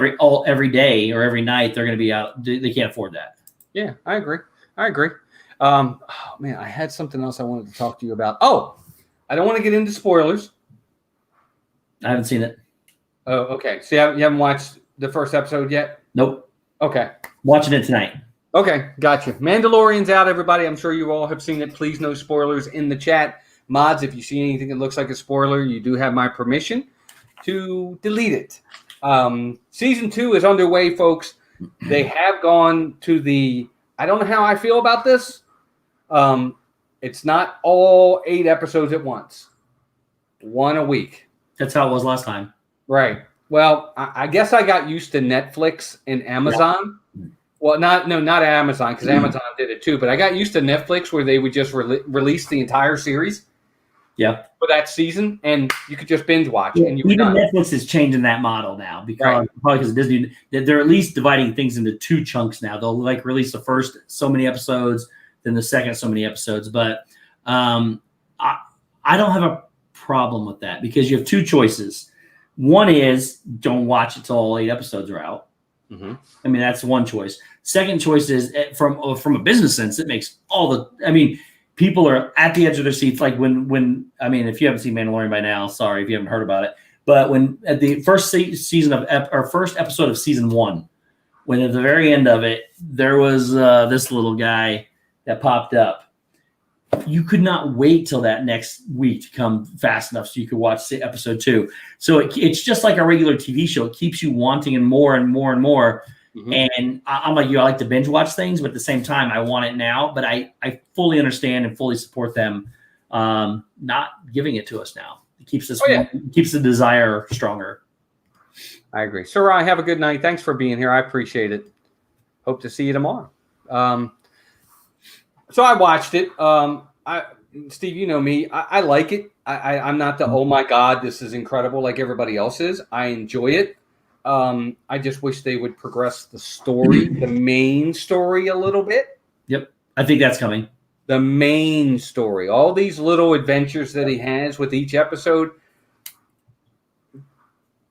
every day or every night, they're going to be out. They can't afford that. Yeah, I agree. Oh man, I had something else I wanted to talk to you about. Oh, I don't want to get into spoilers. I haven't seen it. Oh, okay. So you haven't watched the first episode yet? Nope. Okay. Watching it tonight. Okay, gotcha. Mandalorian's out, everybody. I'm sure you all have seen it. Please, no spoilers in the chat. Mods, if you see anything that looks like a spoiler, you do have my permission to delete it. Season 2 is underway, folks. They have gone to I don't know how I feel about this. It's not all 8 episodes at once. 1 a week. That's how it was last time. Right. Well, I guess I got used to Netflix and Amazon. Yeah. Well, not Amazon, because Amazon did it too. But I got used to Netflix, where they would just release the entire series. Yeah. For that season, and you could just binge watch. And even Netflix is changing that model now probably because of Disney. They're at least dividing things into 2 chunks now. They'll release the first so many episodes, then the second so many episodes. But I don't have a problem with that because you have two choices. One is don't watch it till all 8 episodes are out. Mm-hmm. I mean, that's one choice. Second choice is from a business sense, it makes all the. I mean, people are at the edge of their seats. Like when I mean, if you haven't seen Mandalorian by now, sorry if you haven't heard about it. But when at the first season of or first episode of season 1, when at the very end of it, there was this little guy that popped up. You could not wait till that next week to come fast enough so you could watch episode 2. So it's just like a regular TV show. It keeps you wanting and more and more and more. Mm-hmm. And I'm like you. I like to binge watch things, but at the same time, I want it now. But I fully understand and fully support them not giving it to us now. It keeps us keeps the desire stronger. I agree. Sarai, have a good night. Thanks for being here. I appreciate it. Hope to see you tomorrow. So I watched it. Steve, you know me. I like it. I'm not the, oh my God, this is incredible like everybody else is. I enjoy it. I just wish they would progress the story, the main story a little bit. Yep. I think that's coming. The main story. All these little adventures that he has with each episode.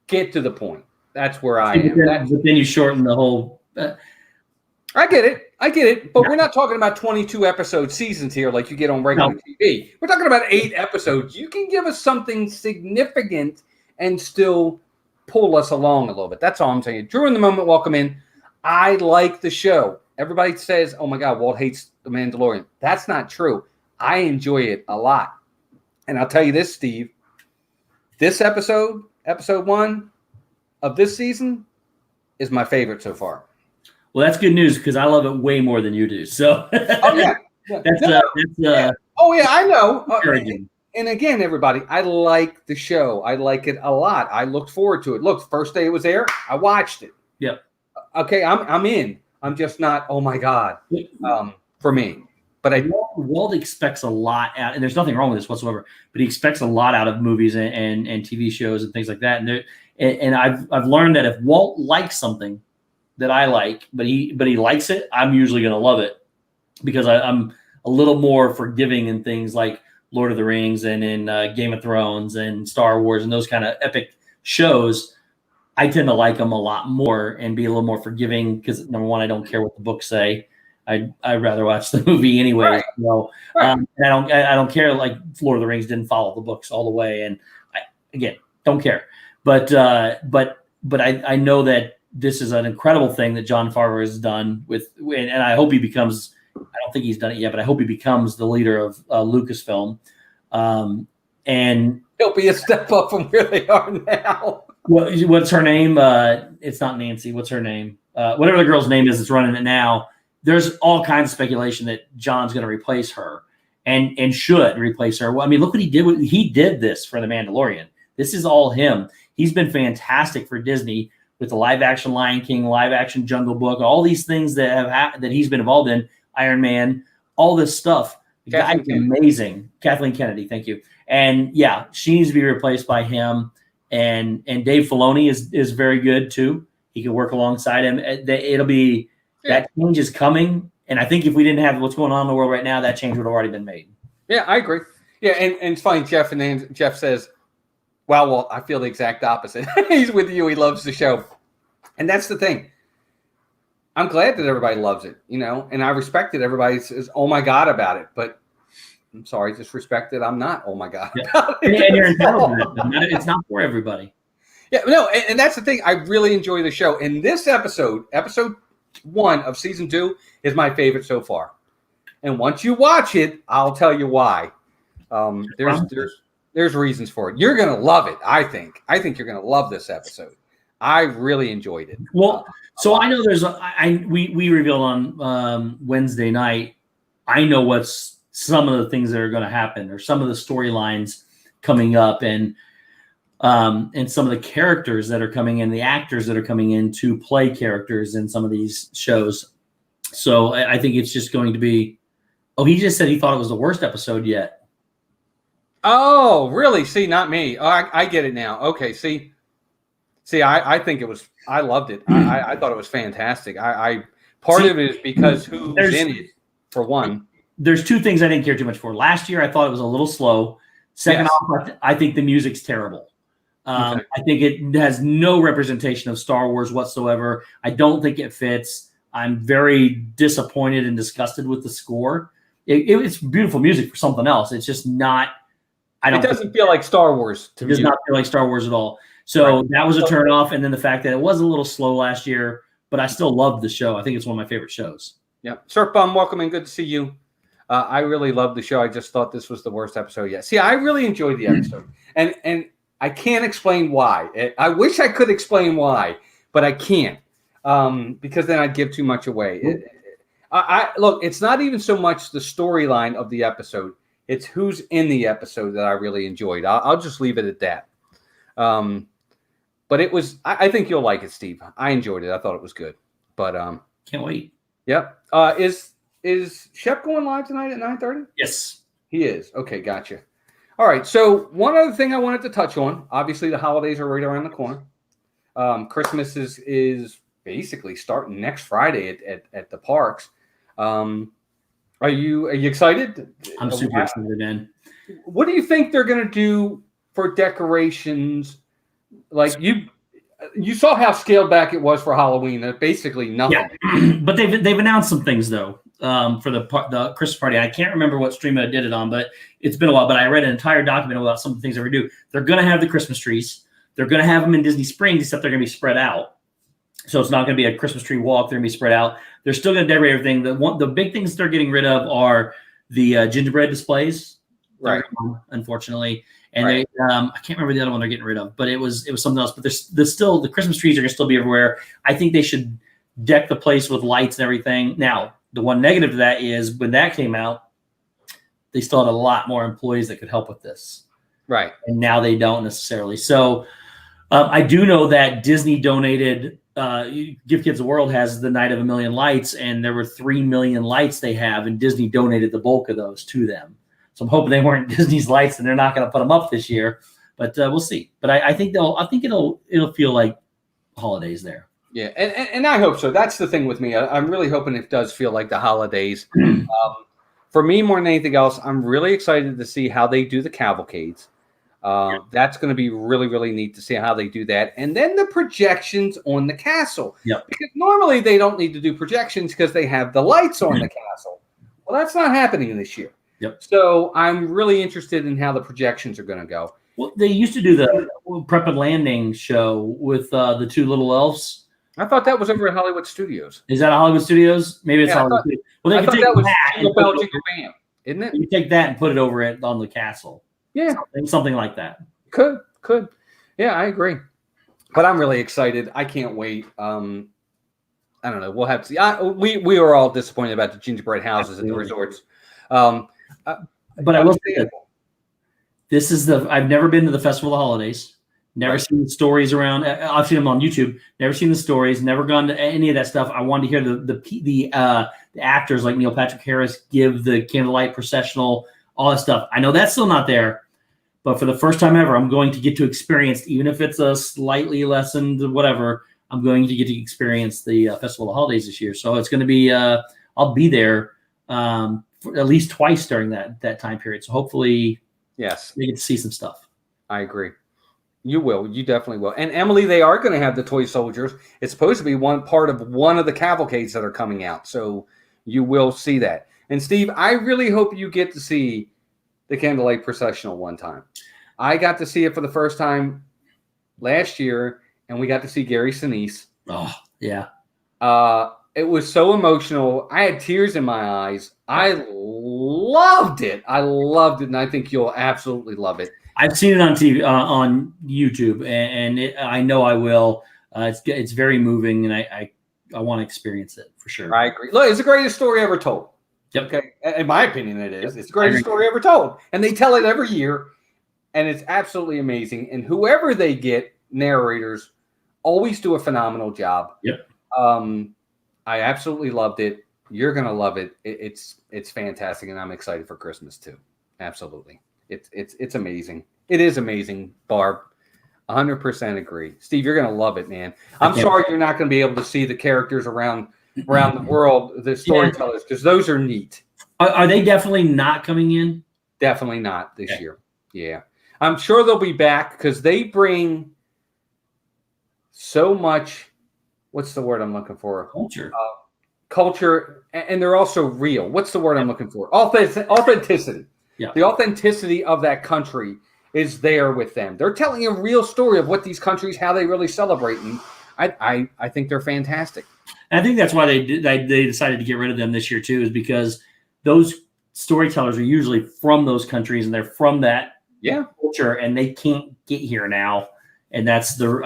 Get to the point. That's where I am. But then you shorten the whole... I get it. But we're not talking about 22 episode seasons here like you get on regular TV. We're talking about 8 episodes. You can give us something significant and still pull us along a little bit. That's all I'm saying. Drew in the moment, welcome in. I like the show. Everybody says, oh my God, Walt hates The Mandalorian. That's not true. I enjoy it a lot. And I'll tell you this, Steve. This episode 1 of this season, is my favorite so far. Well, that's good news because I love it way more than you do. So, oh yeah, I know. And again, everybody, I like the show. I like it a lot. I looked forward to it. Look, first day it was there, I watched it. Yep. Okay, I'm in. I'm just not. Oh my God, for me. But Walt expects a lot out, and there's nothing wrong with this whatsoever. But he expects a lot out of movies and TV shows and things like that. And I've learned that if Walt likes something that I like, but he likes it, I'm usually going to love it because I'm a little more forgiving in things like Lord of the Rings and in Game of Thrones and Star Wars and those kind of epic shows. I tend to like them a lot more and be a little more forgiving because number one, I don't care what the books say. I'd rather watch the movie anyway. Right. So, right. I don't care. Like Lord of the Rings didn't follow the books all the way, and I don't care. But I know that this is an incredible thing that Jon Favreau has done and I hope he becomes. I don't think he's done it yet, but I hope he becomes the leader of Lucasfilm. And he'll be a step up from where they are now. What's her name? It's not Nancy. What's her name? Whatever the girl's name is that's running it now. There's all kinds of speculation that John's going to replace her and should replace her. Well, I mean, look what he did. He did this for The Mandalorian. This is all him. He's been fantastic for Disney with the live action Lion King, live action Jungle Book, all these things that that he's been involved in, Iron Man, all this stuff. The guy's amazing. Kathleen Kennedy, thank you. And yeah, she needs to be replaced by him. And Dave Filoni is very good too. He can work alongside him. It'll be that change is coming. And I think if we didn't have what's going on in the world right now, that change would have already been made. Yeah, I agree. Yeah, and it's funny, Jeff, and then Jeff says, well, I feel the exact opposite. He's with you. He loves the show. And that's the thing. I'm glad that everybody loves it, and I respect that everybody says, oh my God, about it. But I'm sorry, just respect that I'm not, oh my God. Yeah. And you're entitled to it. It's not for everybody. Yeah, no, and that's the thing. I really enjoy the show. And this episode 1 of season 2, is my favorite so far. And once you watch it, I'll tell you why. There's reasons for it. You're gonna love it, I think. I think you're gonna love this episode. I really enjoyed it. Well, so I know we revealed on Wednesday night. I know what's some of the things that are going to happen, or some of the storylines coming up, and some of the characters that are coming in, the actors that are coming in to play characters in some of these shows. So I think it's just going to be. Oh, he just said he thought it was the worst episode yet. Oh, really? See, not me. Oh, I get it now. Okay, see, I think it was. I loved it. I thought it was fantastic. Part of it is because who's in it, for one. There's 2 things I didn't care too much for. Last year, I thought it was a little slow. Second Yes. off, I think the music's terrible. Okay. I think it has no representation of Star Wars whatsoever. I don't think it fits. I'm very disappointed and disgusted with the score. It's beautiful music for something else. It's just not. It doesn't feel like Star Wars to It me. does not feel like Star Wars at all. So Right. that was a turnoff. And then the fact that it was a little slow last year, but I still loved the show. I think it's one of my favorite shows. Yeah. Surf Bum, welcome and good to see you. I really loved the show. I just thought this was the worst episode yet. See, I really enjoyed the episode. And I can't explain why. I wish I could explain why, but I can't. Because then I'd give too much away. Look, it's not even so much the storyline of the episode. It's who's in the episode that I really enjoyed. I'll just leave it at that. But it was, I think you'll like it, Steve. I enjoyed it. I thought it was good. But Can't wait. yep. Is Shep going live tonight at 9:30? Yes. He is. Okay, gotcha. All right. So one other thing I wanted to touch on. Obviously, the holidays are right around the corner. Christmas is basically starting next Friday at the parks. Are you excited? I'm super excited, man. What do you think they're going to do for decorations? Like you saw how scaled back it was for Halloween. Basically nothing. Yeah, but they've announced some things though for the Christmas party. I can't remember what stream I did it on, but it's been a while. But I read an entire document about some of the things they're going to do. They're going to have the Christmas trees. They're going to have them in Disney Springs, except they're going to be spread out. So it's not going to be a Christmas tree walk. They're going to be spread out. They're still going to decorate everything. The big things they're getting rid of are the gingerbread displays, Right. Unfortunately. And Right. I can't remember the other one they're getting rid of, but it was something else. But there's still the Christmas trees are going to still be everywhere. I think they should deck the place with lights and everything. Now, the one negative to that is when that came out, they still had a lot more employees that could help with this. Right. And now they don't necessarily. So I do know that Disney donated. Give Kids the World has the Night of a Million Lights, and there were 3 million lights they have, and Disney donated the bulk of those to them. So I'm hoping they weren't Disney's lights, and they're not going to put them up this year. But we'll see. But I think it'll feel like holidays there. Yeah, and I hope so. That's the thing with me. I'm really hoping it does feel like the holidays. For me, more than anything else, I'm really excited to see how they do the cavalcades. That's going to be really, really neat to see how they do that. And then the projections on the castle. Yep. Because normally they don't need to do projections because they have the lights on the castle. Well, that's not happening this year. Yep. So I'm really interested in how the projections are going to go. Well, they used to do the Prep and Landing show with the two little elves. I thought that was over at Hollywood Studios. Is that Hollywood Studios? Maybe it's Hollywood Studios. Well, I they thought can take that was that and Jingle put Bell, it Jingle Bam, isn't it? you take that and put it over on the castle. Yeah. Something like that. Could. Yeah, I agree. But I'm really excited. I can't wait. I don't know. We'll have to see. We were all disappointed about the gingerbread houses at the resorts. But I will say that I've never been to the Festival of Holidays. Never seen the stories around. I've seen them on YouTube. Never seen the stories. Never gone to any of that stuff. I wanted to hear the actors like Neil Patrick Harris give the candlelight processional, all that stuff. I know that's still not there, but for the first time ever, I'm going to get to experience, even if it's a slightly lessened whatever. I'm going to get to experience the Festival of Holidays this year. So it's going to be. I'll be there for at least twice during that time period. So hopefully, yes, we get to see some stuff. I agree. You will. You definitely will. And Emily, they are going to have the toy soldiers. It's supposed to be one part of one of the cavalcades that are coming out. So you will see that. And Steve, I really hope you get to see the candlelight processional one time. I got to see it for the first time last year, and we got to see Gary Sinise. Oh, yeah. It was so emotional. I had tears in my eyes. I loved it. And I think you'll absolutely love it. I've seen it on TV, on YouTube, and I know I will. It's very moving, and I want to experience it for sure. I agree. Look, it's the greatest story ever told. Yep. Okay. In my opinion, it is. It's the greatest story ever told. And they tell it every year, and it's absolutely amazing. And whoever they get, narrators, always do a phenomenal job. Yep. I absolutely loved it. You're going to love it. It's fantastic, and I'm excited for Christmas too. Absolutely. It's amazing. It is amazing, Barb. 100% agree. Steve, you're going to love it, man. I'm sorry you're not going to be able to see the characters around the world, the storytellers, because those are neat. Are they definitely not coming in? Definitely not this year. Yeah. I'm sure they'll be back because they bring so much. What's the word I'm looking for? Culture, and they're also real. What's the word I'm looking for? Authenticity. Yeah. The authenticity of that country is there with them. They're telling a real story of what these countries, how they really celebrate, and I think they're fantastic. And I think that's why they decided to get rid of them this year too, is because those storytellers are usually from those countries and they're from that culture, and they can't get here now. And I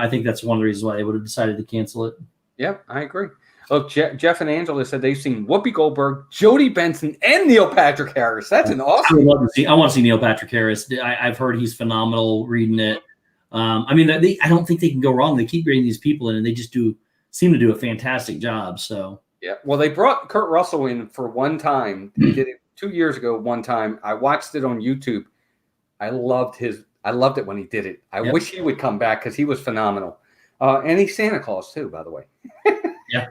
think that's one of the reasons why they would have decided to cancel it. Yeah, I agree. Look, Jeff and Angela said they've seen Whoopi Goldberg, Jodie Benson, and Neil Patrick Harris. That's an awesome. I want to see Neil Patrick Harris. I've heard he's phenomenal reading it. I mean, I don't think they can go wrong. They keep bringing these people in, and they just seem to do a fantastic job. So yeah, well, they brought Kurt Russell in for one time. He did it 2 years ago. One time, I watched it on YouTube. I loved it when he did it. I wish he would come back because he was phenomenal. And he's Santa Claus too, by the way. Yeah.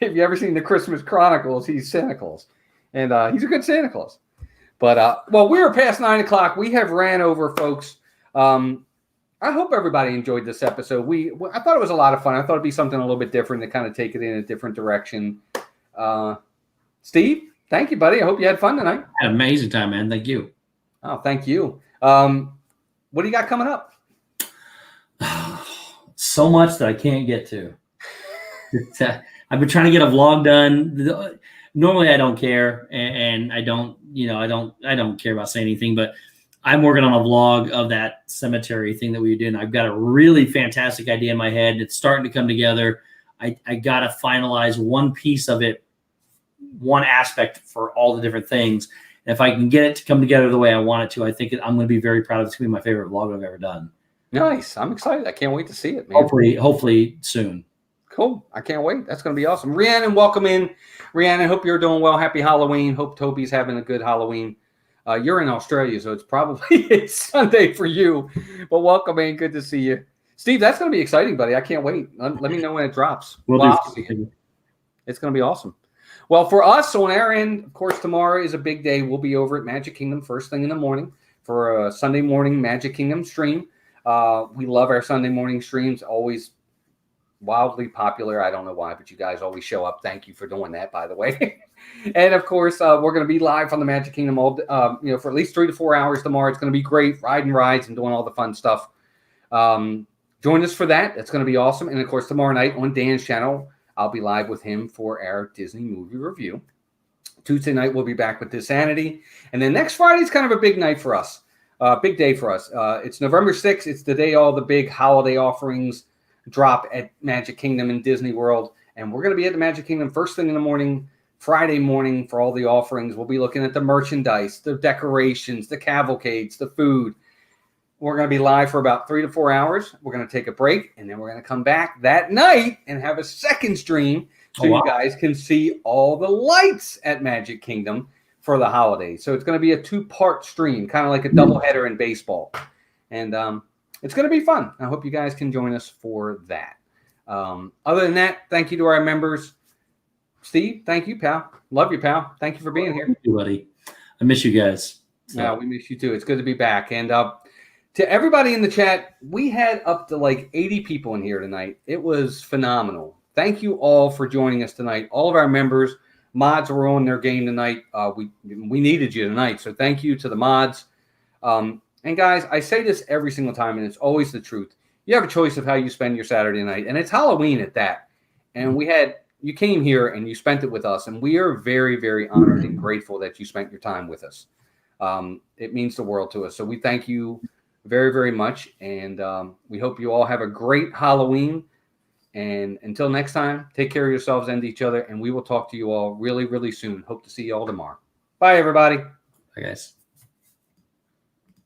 If you ever seen the Christmas Chronicles, he's Santa Claus, and he's a good Santa Claus. But well, we are past 9 o'clock. We have ran over, folks. I hope everybody enjoyed this episode. I thought it was a lot of fun. I thought it'd be something a little bit different to kind of take it in a different direction. Steve, thank you, buddy. I hope you had fun tonight. Had an amazing time, man. Thank you. Oh, thank you. What do you got coming up? So much that I can't get to. I've been trying to get a vlog done. Normally I don't care, and I don't care about saying anything, but I'm working on a vlog of that cemetery thing that we did. I've got a really fantastic idea in my head. It's starting to come together. I got to finalize one piece of it, one aspect for all the different things. And if I can get it to come together the way I want it to, I think I'm going to be very proud of it. It's going to be my favorite vlog I've ever done. Nice. I'm excited. I can't wait to see it, man. Hopefully soon. Cool. I can't wait. That's going to be awesome. Rhiannon, welcome in. Rhiannon, hope you're doing well. Happy Halloween. Hope Toby's having a good Halloween. You're in Australia, so it's Sunday for you. But welcome in. Good to see you. Steve, that's going to be exciting, buddy. I can't wait. Let me know when it drops. It's going to be awesome. Well, for us on our end, of course, tomorrow is a big day. We'll be over at Magic Kingdom first thing in the morning for a Sunday morning Magic Kingdom stream. We love our Sunday morning streams. Always wildly popular. I don't know why, but you guys always show up. Thank you for doing that, by the way. And of course, we're going to be live from the Magic Kingdom all for at least 3 to 4 hours tomorrow. It's going to be great, riding rides and doing all the fun stuff. Join us for that. It's going to be awesome. And of course, tomorrow night on Dan's channel, I'll be live with him for our Disney movie review. Tuesday night, we'll be back with Dissanity. And then next Friday is kind of a big night for us. Big day for us. It's November 6th. It's the day all the big holiday offerings drop at Magic Kingdom and Disney World. And we're going to be at the Magic Kingdom first thing in the morning, Friday morning for all the offerings. We'll be looking at the merchandise, the decorations, the cavalcades, the food. We're going to be live for about 3 to 4 hours. We're going to take a break, and then we're going to come back that night and have a second stream so you guys can see all the lights at Magic Kingdom for the holidays. So it's going to be a 2-part stream, kind of like a doubleheader in baseball. And it's going to be fun. I hope you guys can join us for that. Other than that, thank you to our members. Steve, thank you, pal. Love you, pal. Thank you for being here. Thank you, buddy. I miss you guys. So. Yeah, we miss you too. It's good to be back. And to everybody in the chat, we had up to like 80 people in here tonight. It was phenomenal. Thank you all for joining us tonight. All of our members, mods were on their game tonight. We needed you tonight. So thank you to the mods. And guys, I say this every single time, and it's always the truth. You have a choice of how you spend your Saturday night, and it's Halloween at that. And you came here and you spent it with us, and we are very, very honored and grateful that you spent your time with us. It means the world to us. So we thank you very, very much, and we hope you all have a great Halloween. And until next time, take care of yourselves and each other, and we will talk to you all really, really soon. Hope to see you all tomorrow. Bye, everybody. Bye, guys.